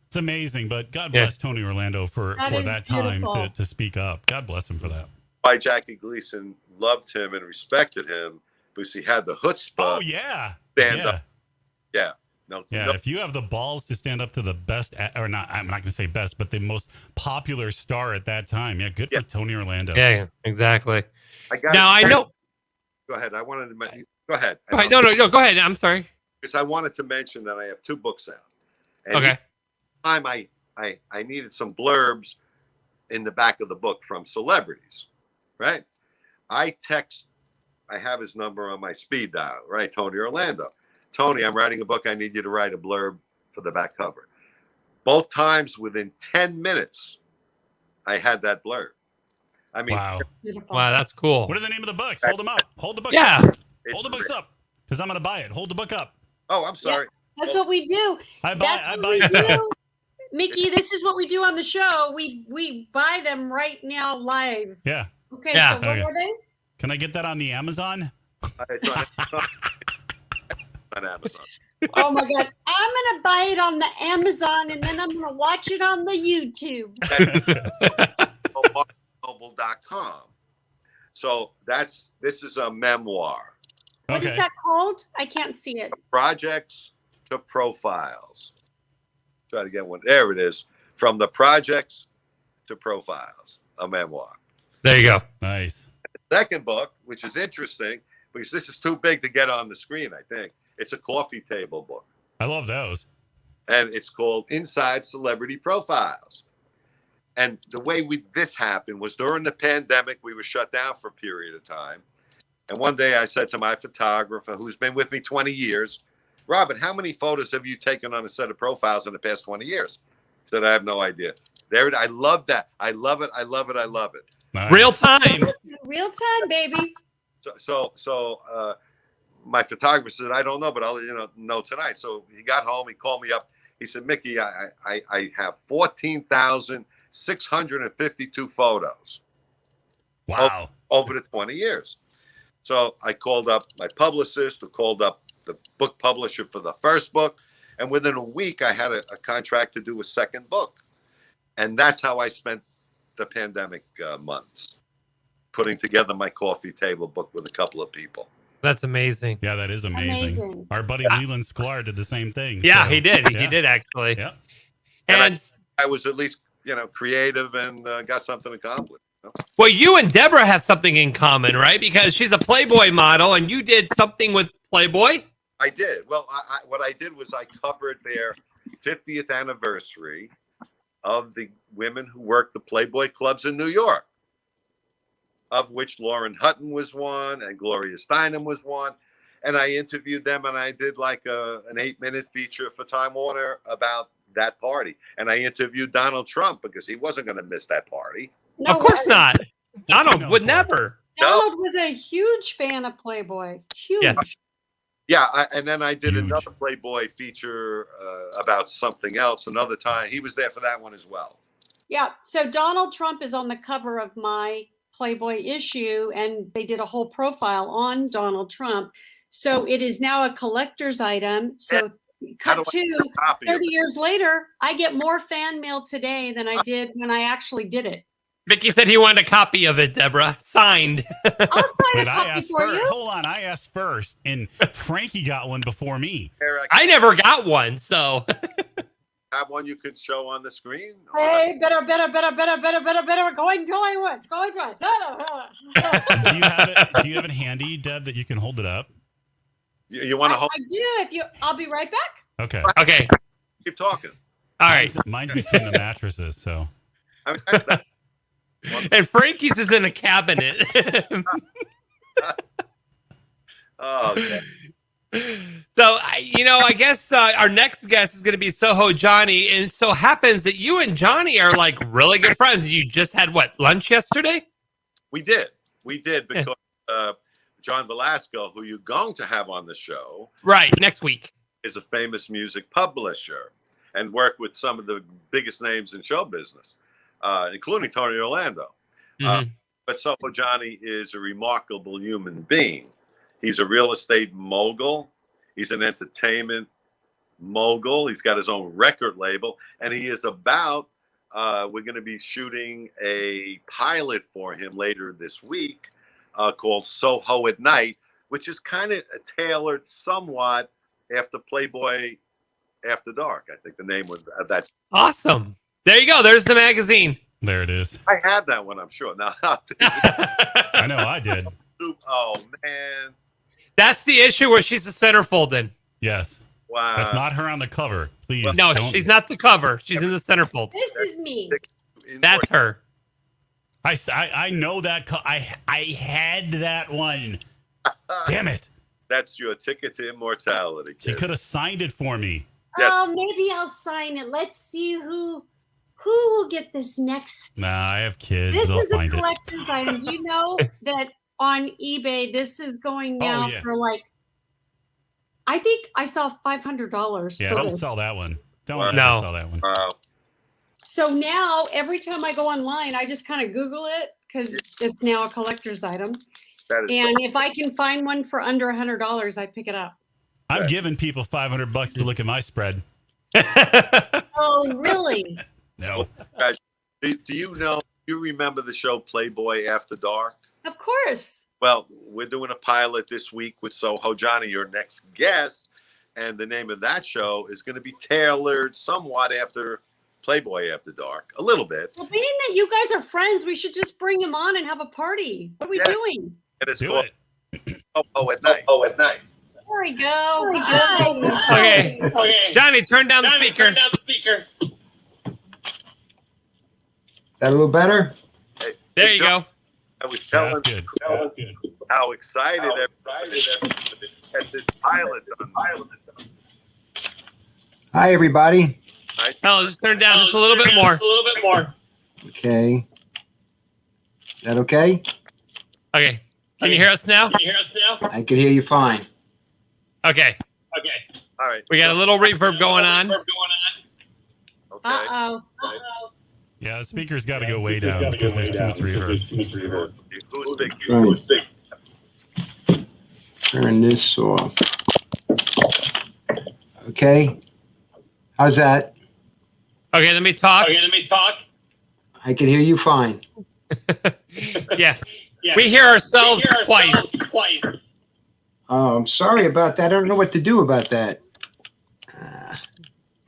It's amazing, but God bless Tony Orlando for that time beautiful. to speak up. God bless him for that. Why Jackie Gleason loved him and respected him because he had the chutzpah. Oh yeah, stand up. Yeah. No, if you have the balls to stand up to the best, or not, I'm not going to say best, but the most popular star at that time. Yeah, good for Tony Orlando. Yeah, exactly. I know. Go ahead. I wanted to mention. Go ahead. No, go ahead. I'm sorry. Because I wanted to mention that I have 2 books out. And okay. each time I needed some blurbs in the back of the book from celebrities, right? I have his number on my speed dial, right? Tony Orlando. Tony, I'm writing a book. I need you to write a blurb for the back cover. Both times within 10 minutes, I had that blurb. I mean, wow, that's cool. What are the name of the books? Hold them up. Hold the books up. Hold the books up because I'm going to buy it. Hold the book up. Oh, I'm sorry. Yeah, that's what we do. I buy do. Mickey, this is what we do on the show. We buy them right now live. Yeah. Okay, so what are they? Can I get that on the Amazon? It's on Amazon. Oh my God. I'm going to buy it on the Amazon and then I'm going to watch it on the YouTube. barnesandnoble.com. So this is a memoir. What is that called? I can't see it. Projects to Profiles. Try to get one. There it is. From the Projects to Profiles, a memoir. There you go. Nice. The second book, which is interesting, because this is too big to get on the screen, I think. It's a coffee table book. I love those. And it's called Inside Celebrity Profiles. And the way this happened was during the pandemic. We were shut down for a period of time. And one day I said to my photographer, who's been with me 20 years, Robert, how many photos have you taken on a set of profiles in the past 20 years? He said, I have no idea. I love that. I love it. I love it. I love it. Nice. Real time. Real time, baby. So my photographer said, I don't know, but I'll know tonight. So he got home. He called me up. He said, Mickey, I have 14,652 photos. Wow. Over the 20 years. So I called up my publicist, who called up the book publisher for the first book. And within a week, I had a contract to do a second book. And that's how I spent the pandemic months, putting together my coffee table book with a couple of people. That's amazing. Yeah, that is amazing. Our buddy Leland Sklar did the same thing. Yeah, so, he did. Yeah. He did actually. Yeah. And I was at least, creative and got something accomplished. Well, you and Deborah have something in common, right? Because she's a Playboy model, and you did something with Playboy. I did. Well, what I did was I covered their 50th anniversary of the women who worked the Playboy clubs in New York, of which Lauren Hutton was one and Gloria Steinem was one. And I interviewed them, and I did like an 8-minute feature for Time Warner about that party. And I interviewed Donald Trump because he wasn't going to miss that party. No of course way. not. Donald would never. Donald was a huge fan of Playboy. Huge. Yes. Yeah, and then I did another Playboy feature about something else another time. He was there for that one as well. Yeah, so Donald Trump is on the cover of my Playboy issue, and they did a whole profile on Donald Trump. So it is now a collector's item. So cut to 30 years later, I get more fan mail today than I did when I actually did it. Mickey said he wanted a copy of it, Deborah. Signed. I'll sign a copy for you. Hold on, I asked first, and Frankie got one before me. I never got one, so. Have one you could show on the screen? Hey, better. Going once. Do you have it handy, Deb, that you can hold it up? You want to hold? I do. I'll be right back. Okay. Okay. Keep talking. All right. Mine's between the mattresses, so. I mean, that's not, And Frankie's is in a cabinet. oh, okay. So, I guess our next guest is going to be SohoJohnny. And it so happens that you and Johnny are like really good friends. You just had lunch yesterday? We did because John Velasco, who you're going to have on the show. Right, next week. Is a famous music publisher and worked with some of the biggest names in show business, including Tony Orlando. Mm-hmm. But SohoJohnny is a remarkable human being. He's a real estate mogul. He's an entertainment mogul. He's got his own record label. And he is we're going to be shooting a pilot for him later this week called Soho at Night, which is kind of tailored somewhat after Playboy After Dark. I think the name was that's awesome. There you go. There's the magazine. There it is. I had that one, I'm sure. Now, I know I did. Oh, man. That's the issue where she's the centerfold in. Yes. Wow. That's not her on the cover. Please. No, don't. she's not the cover. She's in the centerfold. This is me. That's her. I know that. I had that one. Damn it. That's your ticket to immortality, kid. She could have signed it for me. Yes. Oh, maybe I'll sign it. Let's see who will get this next. Nah, I have kids. This They'll is a find it. collector's item. You know that on eBay, this is going now for I think I saw $500. Yeah, for don't this. sell that one. Don't No. ever sell that one. So now every time I go online, I just kind of Google it because it's now a collector's item. That is And if I can find one for under $100, I pick it up. I'm giving people $500 to look at my spread. Oh, really? No. do you know You remember the show Playboy After Dark? Of course. Well, we're doing a pilot this week with SohoJohnny, your next guest, and the name of that show is going to be tailored somewhat after Playboy After Dark, a little bit. Well, being that you guys are friends, we should just bring him on and have a party. What are we doing? And it's Do called it. Soho at Night. Oh, at night. There we go. Okay. Johnny, turn down the speaker. Is that a little better? Hey, There you go. I was Yeah, telling that's good. how excited everybody is to get this pilot done. Hi, everybody. Oh, just turn down just a little bit more. Okay. Is that okay? Okay. Can you hear us now? I can hear you fine. Okay. All right. We got a little reverb going on. Okay. Uh-oh. Yeah, the speaker's got to go way down because there's too much reverb. Who's big? Right. Turn this off. Okay. How's that? Okay, let me talk. I can hear you fine. Yeah. We hear ourselves twice. Oh, I'm sorry about that. I don't know what to do about that.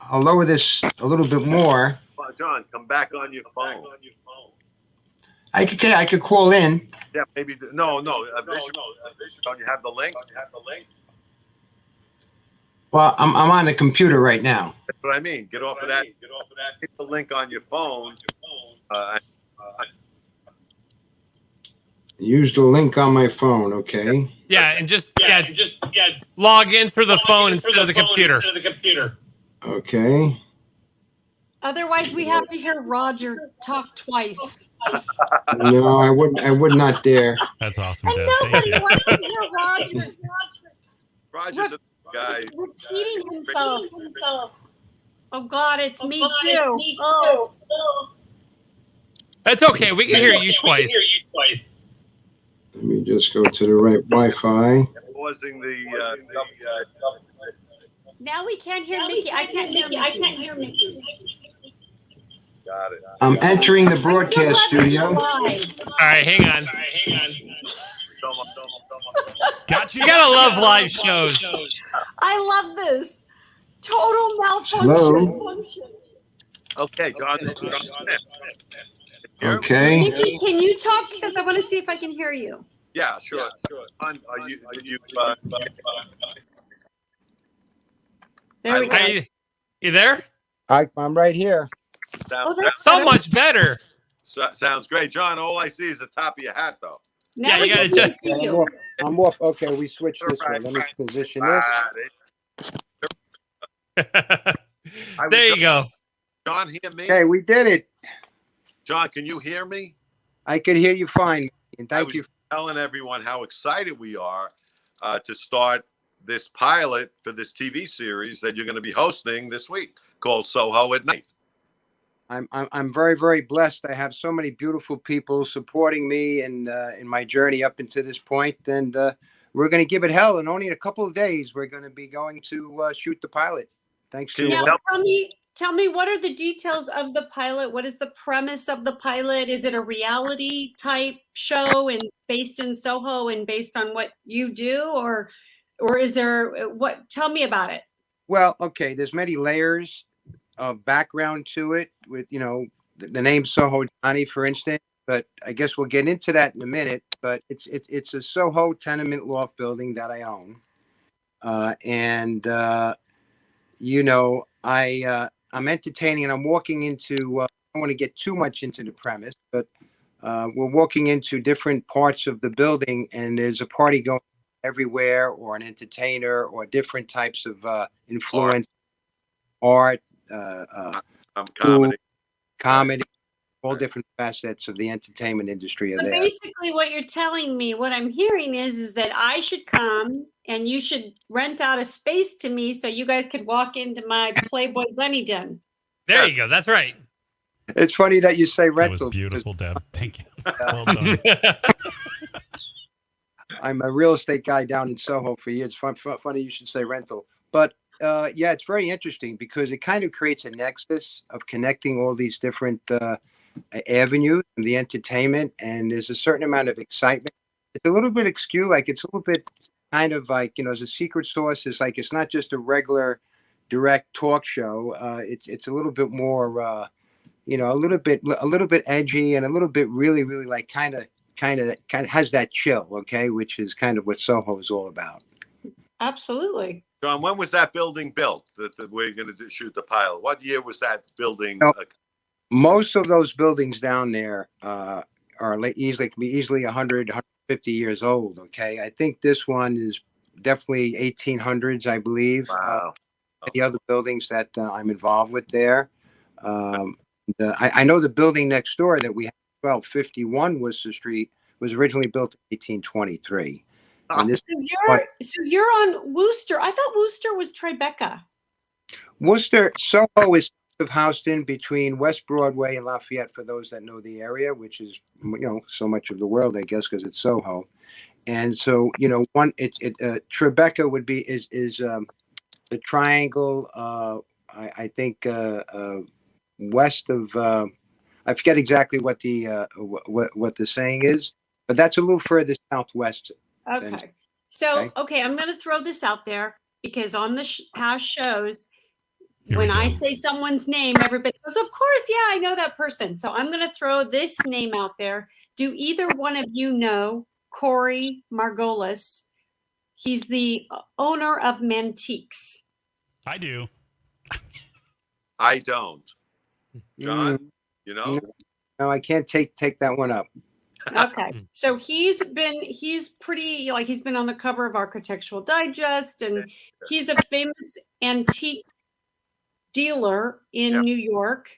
I'll lower this a little bit more. John, come back on your phone. I could call in. Yeah, maybe. No. Don't you have the link? Well, I'm on the computer right now. That's what I mean. Get off of that. Hit the link on your phone. Use the link on my phone, okay? Yeah, and just log in through the phone instead of the computer. Okay. Otherwise, we have to hear Roger talk twice. No, I would not dare. That's awesome, And Deb. nobody Thank you. wants to hear Roger's a guy. repeating himself. Oh God, it's me too. Oh. That's okay. We can hear you twice. Let me just go to the right Wi-Fi. Causing the. Now we can't hear Mickey. I can't hear Mickey. Got it. I'm entering the broadcast studio. All right, hang on. Got you. You gotta love live shows. I love this. Total malfunction. Hello? Okay, John. Okay. Mickey, can you talk? Because I want to see if I can hear you. Yeah, sure. John, are you There we go. You there? I'm right here. Oh, that's So better. much better. Sounds great, John. All I see is the top of your hat, though. Now Yeah, we you gotta just need to just- see I'm you. off. I'm off. Okay, we switched this way. Let me position this. There you go. John, hear me? Okay, we did it. John, can you hear me? I can hear you fine. And I thank was you. telling everyone how excited we are to start this pilot for this TV series that you're going to be hosting this week called Soho at Night. I'm very, very blessed. I have so many beautiful people supporting me and in my journey up into this point. And we're going to give it hell. And only in a couple of days, we're going to be going to shoot the pilot. Thanks to Now tell me what are the details of the pilot? What is the premise of the pilot? Is it a reality type show and based in Soho and based on what you do, or is there what? Tell me about it. Well, okay, there's many layers of background to it with, the name SohoJohnny, for instance, but I guess we'll get into that in a minute. But it's a Soho tenement loft building that I own. I'm entertaining and I'm walking into, I don't want to get too much into the premise, but we're walking into different parts of the building and there's a party going everywhere, or an entertainer, or different types of influence, art, comedy, all different facets of the entertainment industry are So there. basically, what you're telling me, what I'm hearing is that I should come and you should rent out a space to me so you guys could walk into my Playboy Bunny den. There you go. That's right. It's funny that you say That rental. was beautiful, Deb. Thank you. Well done. I'm a real estate guy down in Soho for years. Funny you should say rental. But yeah, it's very interesting because it kind of creates a nexus of connecting all these different avenue, the entertainment, and there's a certain amount of excitement. It's a little bit obscure, like it's a little bit kind of like, as a secret sauce. It's like it's not just a regular direct talk show. It's a little bit more, a little bit edgy and a little bit really, really like kind of has that chill, okay, which is kind of what Soho is all about. Absolutely. John, when was that building built that we're going to shoot the pilot? What year was that building? Most of those buildings down there are easily 100, 150 years old. Okay, I think this one is definitely 1800s, I believe. Wow. The other buildings that I'm involved with there. I know the building next door that we have, 1251 Worcester Street, was originally built in 1823. And this, so you're on Worcester. I thought Worcester was Tribeca. Worcester, Soho is of Houston, between West Broadway and Lafayette, for those that know the area, which is, so much of the world, I guess, because it's Soho. And so, Tribeca would be is the triangle. I think west of. I forget exactly what the saying is, but that's a little further southwest. Okay. So, I'm going to throw this out there because on the past shows, when I say someone's name, everybody goes, of course, yeah, I know that person. So I'm going to throw this name out there. Do either one of you know Corey Margolis? He's the owner of Mantiques. I do. I don't. John, No, I can't take that one up. Okay. So he's been on the cover of Architectural Digest, and he's a famous antique dealer in New York,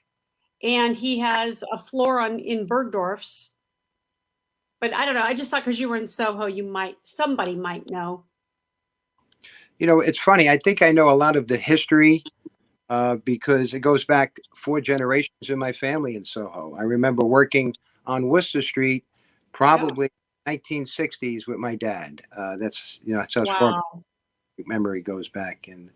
and he has a floor in Bergdorf's. But I don't know. I just thought because you were in Soho, somebody might know. It's funny. I think I know a lot of the history because it goes back 4 generations in my family in Soho. I remember working on Worcester Street, probably 1960s with my dad. That's as far memory goes back. And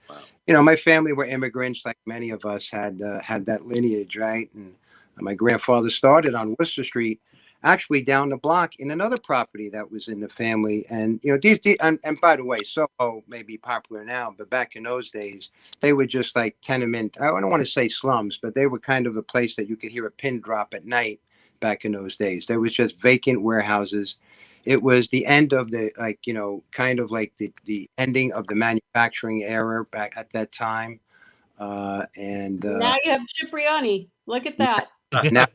my family were immigrants, like many of us had that lineage, right? And my grandfather started on Worcester Street, actually down the block in another property that was in the family. And and by the way, Soho may be popular now, but back in those days they were just like tenement. I don't want to say slums, but they were kind of a place that you could hear a pin drop at night. Back in those days, there was just vacant warehouses. It was the end of the kind of like the ending of the manufacturing era back at that time. And now you have Cipriani. Look at that. Now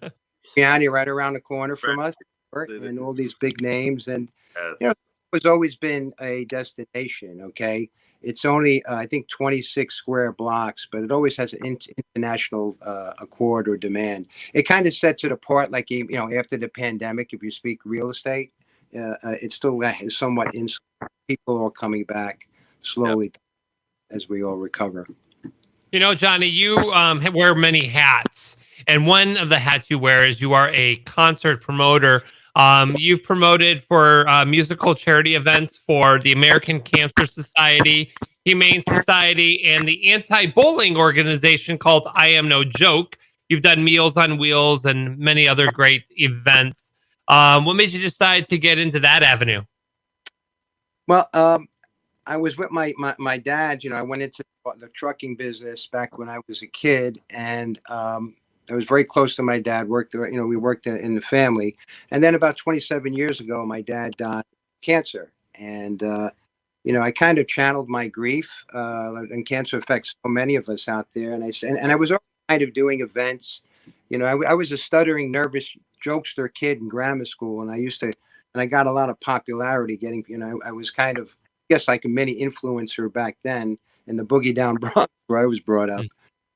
Cipriani right around the corner from us, and all these big names. And it's always been a destination. Okay, it's only I think 26 square blocks, but it always has an international accord or demand. It kind of sets it apart. Like after the pandemic, if you speak real estate, it's still somewhat insular. People are coming back slowly as we all recover. Johnny, you wear many hats, and one of the hats you wear is you are a concert promoter. You've promoted for musical charity events for the American Cancer Society, Humane Society, and the anti-bullying organization called I Am No Joke. You've done Meals on Wheels and many other great events. What made you decide to get into that avenue? Well, I was with my dad. I went into the trucking business back when I was a kid, and I was very close to my dad. We worked in the family. And then about 27 years ago, my dad died of cancer. And, I kind of channeled my grief. And cancer affects so many of us out there. And I was already kind of doing events. I was a stuttering, nervous jokester kid in grammar school. And I got a lot of popularity getting, I was kind of, I guess, like a mini influencer back then in the Boogie Down Bronx where I was brought up.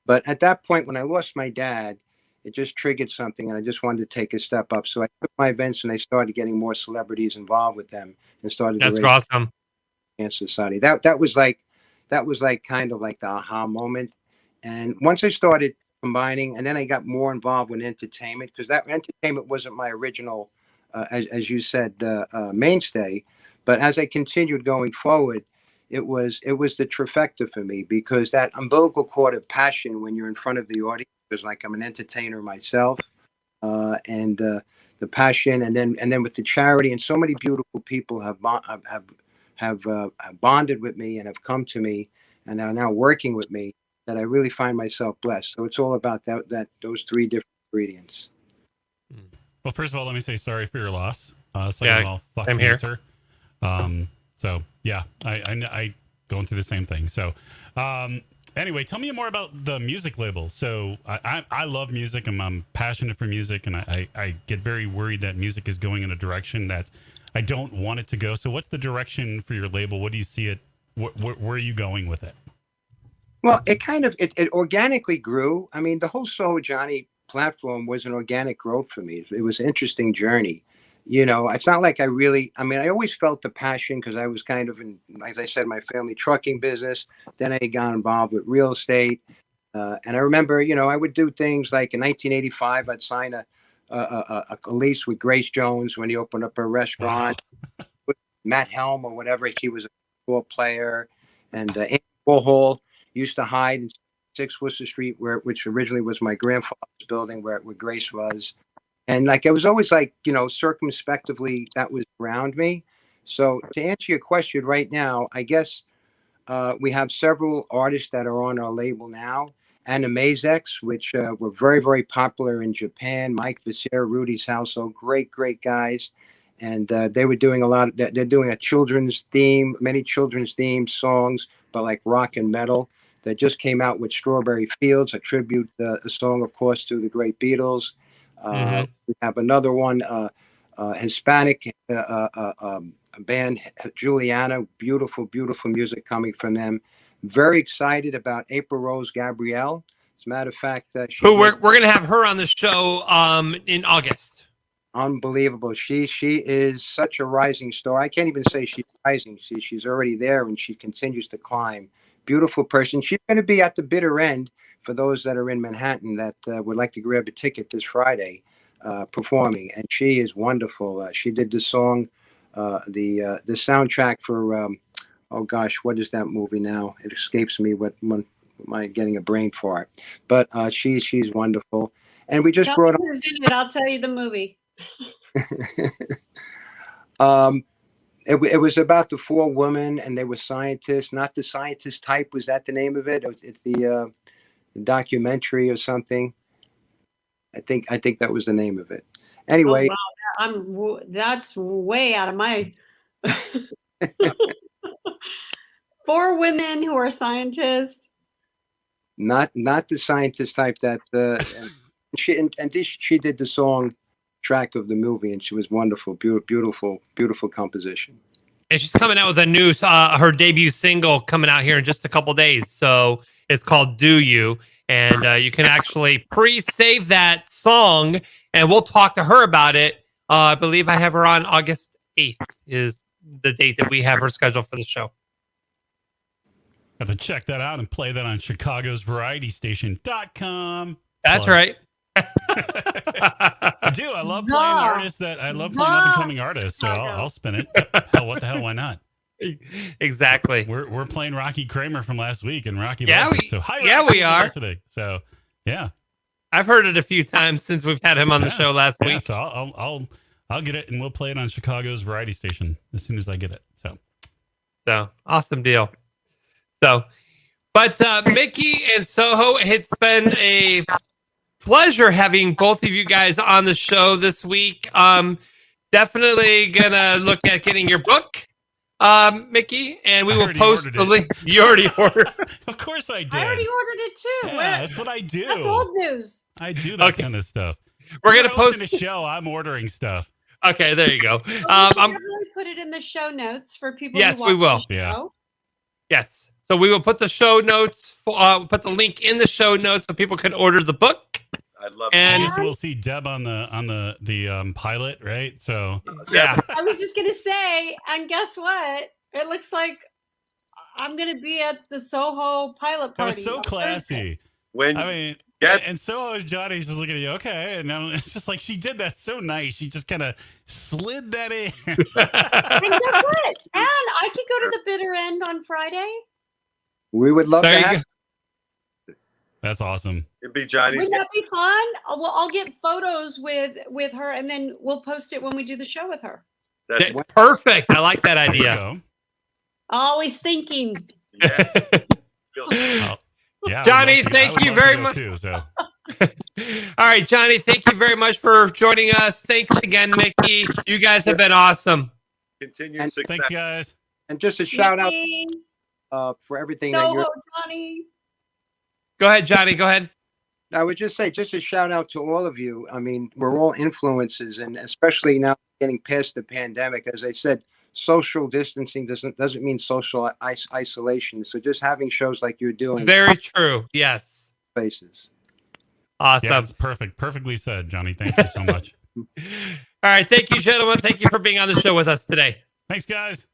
But at that point, when I lost my dad, it just triggered something, and I just wanted to take a step up. So I took my events and I started getting more celebrities involved with them, and started. That's awesome. Cancer Society. That was like kind of like the aha moment. And once I started combining, and then I got more involved with entertainment, because that entertainment wasn't my original, as you said, mainstay. But as I continued going forward, it was the trifecta for me, because that umbilical cord of passion when you're in front of the audience, because like I'm an entertainer myself, and the passion, and then with the charity, and so many beautiful people have bonded with me and have come to me and are now working with me, that I really find myself blessed. So it's all about those three different ingredients. Well, first of all, let me say sorry for your loss. Yeah, of all, fuck I'm here. cancer. So yeah, I going through the same thing. So anyway, tell me more about the music label. So I love music, and I'm passionate for music, and I get very worried that music is going in a direction that I don't want it to go. So what's the direction for your label? What do you see it? Where are you going with it? Well, it organically grew. I mean, the whole SohoJohnny platform was an organic growth for me. It was an interesting journey. It's not like I always felt the passion, because I was kind of in, like I said, my family trucking business. Then I got involved with real estate. And I remember, I would do things like in 1985, I'd sign a lease with Grace Jones when he opened up a restaurant. With Matt Helm or whatever, he was a football player. And Andy Warhol used to hide in 6 Worcester Street, which originally was my grandfather's building, where Grace was. And like, I was always like, circumspectively, that was around me. So to answer your question right now, I guess we have several artists that are on our label now. Animazex, which were very, very popular in Japan. Mike Visser, Rudy's Household, great guys. And they were doing they're doing many children's themed songs, but like rock and metal. They just came out with Strawberry Fields, a tribute, a song, of course, to the great Beatles. We have another one, Hispanic band, Juliana. Beautiful music coming from them. Very excited about April Rose Gabrielle. As a matter of fact, we're going to have her on the show in August. Unbelievable. She is such a rising star. I can't even say she's rising. She's already there, and she continues to climb. Beautiful person. She's going to be at the bitter end for those that are in Manhattan that would like to grab a ticket this Friday, performing. And she is wonderful. She did the song, the soundtrack for, oh gosh, what is that movie now? It escapes me. When am I getting a brain fart? But she's wonderful. And we just brought who's in it. I'll tell you the movie. It was about the 4 women, and they were scientists. Not the scientist type. Was that the name of it? It's the documentary or something. I think that was the name of it. Anyway, that's way out of my 4 women who are scientists. Not the scientist type that she did the song track of the movie, and she was wonderful, beautiful composition. And she's coming out with a new her debut single coming out here in just a couple days. So it's called Do You, and you can actually pre-save that song, and we'll talk to her about it. I believe I have her on August 8th is the date that we have her scheduled for the show. Have to check that out and play that on Chicago's VarietyStation.com. That's right. I do. I love playing artists I love playing up and coming artists. So I'll spin it. Hell, what the hell? Why not? Exactly. We're playing Rocky Kramer from last week, and Rocky. Yeah, loves it. So hi, Rocky, we are. So yeah, I've heard it a few times since we've had him on the show last week. So I'll get it, and we'll play it on Chicago's Variety Station as soon as I get it. So awesome deal. So, but Mickey and Soho, it's been a pleasure having both of you guys on the show this week. Definitely gonna look at getting your book, Mickey, and we will post the link. You already ordered. Of course I did. I already ordered it too. Yeah, that's what I do. That's old news. I do that kind of stuff. We're gonna post a show. I'm ordering stuff. Okay, there you go. I'm really put it in the show notes for people. Yes, who watch we will. The show. Yes. So we will put the show notes, put the link in the show notes so people can order the book. I'd love and I guess we'll see Deb on the pilot, right? So yeah. I was just gonna say, and guess what? It looks like I'm gonna be at the Soho pilot party. That was so classy. And SohoJohnny's just looking at you, okay, and it's just like she did that so nice. She just kind of slid that in. And guess what? And I could go to the bitter end on Friday. We would love to have. That's awesome. It'd be Johnny's. Wouldn't that be fun? Well, I'll get photos with her, and then we'll post it when we do the show with her. That's Perfect. I like that There you idea. go. Always thinking. yeah. Oh, yeah, Johnny, I would thank love you to very go much. Too, so. All right, Johnny, thank you very much for joining us. Thanks again, Mickey. You guys have been awesome. Continued success. Thanks, guys. And just a shout out Mickey, for everything that you're. Johnny. Go ahead, Johnny. Go ahead. I would just say, just a shout out to all of you. I mean, we're all influences, and especially now getting past the pandemic. As I said, social distancing doesn't mean social isolation. So just having shows like you're doing, Very true. Yes. places. Awesome. Yeah, it's perfect. Perfectly said, Johnny. Thank you so much. All right. Thank you, gentlemen. Thank you for being on the show with us today. Thanks, guys.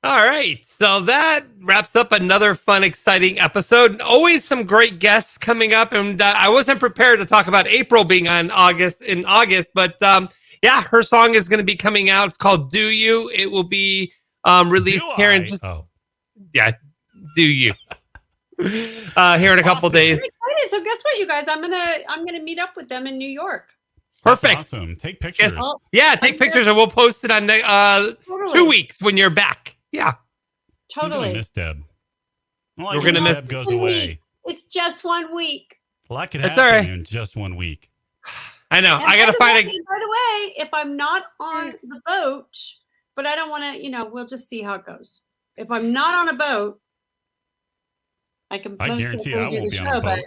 All right. So that wraps up another fun, exciting episode. Always some great guests coming up. And I wasn't prepared to talk about April being on in August, but yeah, her song is going to be coming out. It's called Do You. It will be released here in just, yeah, Do You. Here in a couple days. I'm excited. So guess what, you guys? I'm gonna meet up with them in New York. Perfect. That's awesome. Take pictures. Oh, Yeah, take pictures and we'll post it on totally. 2 weeks when you're back. Yeah. I'm Totally. gonna miss Deb. I We're gonna when miss Deb goes one away. week. It's just 1 week. A lot could That's happen all right. in just 1 week. I know. And I got to find a. By the way, if I'm not on the boat, but I don't want to, we'll just see how it goes. If I'm not on a boat, I can I post guarantee it I when we do won't the be show. on a boat.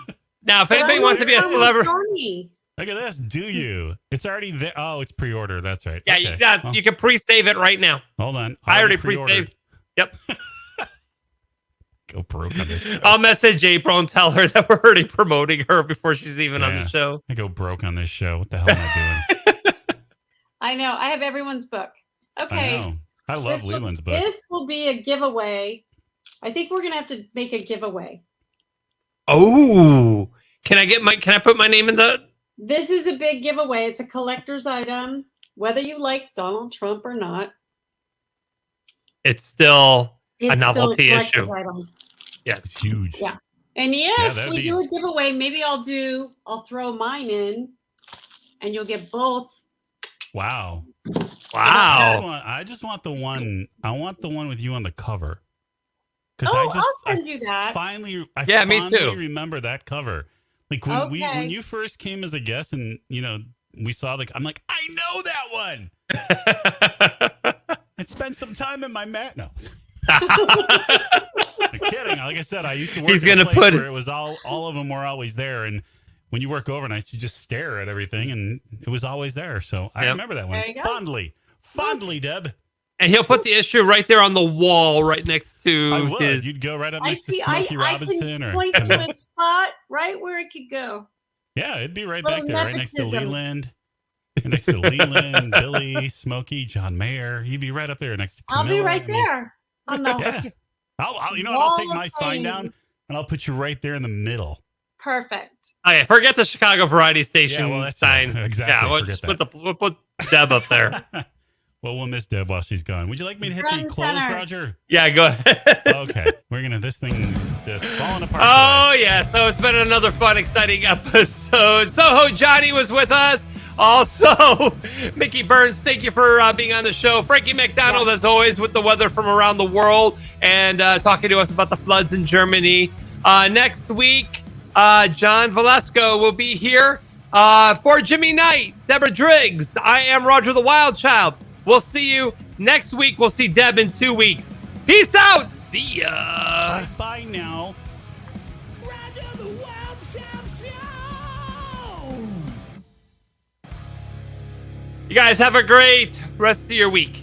But Now, if anybody wants to be a celebrity, Look at this. Do you? It's already there. Oh, it's pre-order. That's right. yeah, Okay. Well, you can pre-save it right now. hold on. I already pre-ordered. pre-saved. Yep. Go broke on this show. I'll message April and tell her that we're already promoting her before she's even on Yeah. the show. I go broke on this show. What the hell am I doing? I know. I have everyone's book. Okay. I know. I love Leland's book. This will be a giveaway. I think we're gonna have to make a giveaway. Oh, can I put my name in the? This is a big giveaway. It's a collector's item, whether you like Donald Trump or not. It's still It's a novelty still issue. Item. Yeah, it's huge. Yeah. And if that'd we be- do a giveaway, maybe I'll throw mine in, and you'll get both. Wow. Wow. I just want the one. I want the one with you on the cover. Because Oh, I'll send you that. Finally, Yeah, me fondly too. remember that cover. Like when Okay. when you first came as a guest, and we saw I'm like, I know that one. I spent some time in my mat. No. I'm kidding. Like I said, I used to work He's in a gonna place put- where it was all of them were always there, and when you work overnight, you just stare at everything, and it was always there. So I Yep. remember that one There you go. fondly, Deb. And he'll put the issue right there on the wall, right next to I would. his. You'd go right up I next to see. Smokey I Robinson, can or point to a spot right where it could go. yeah, it'd be right Little back there, right next to nepotism. Leland. Next to Leland, Billy, Smokey, John Mayer. You'd be right up there next to I'll Camilla. be right I mean, there on the Yeah. I'll you know what? I'll take Wall of my sign Fame. down and I'll put you right there in the middle. perfect. Okay, forget the Chicago Variety Station Yeah, well, that's sign. exactly. Yeah, we'll Forget just that. we'll put Deb up there. Well, we'll miss Deb while she's gone. Would you like me to hit Front the and close, center. Roger? Yeah, go ahead. Okay. This thing just falling apart. Oh, yeah. So it's been another fun, exciting episode. SohoJohnny was with us. Also, Mickey Burns, thank you for being on the show. Frankie McDonald, as always, with the weather from around the world and talking to us about the floods in Germany. Next week, John Velasco will be here for Jimmy Knight, Deborah Driggs. I am Roger the Wild Child. We'll see you next week. We'll see Deb in 2 weeks. Peace out. See ya. Bye now. Roger the Wild Child Show! You guys have a great rest of your week.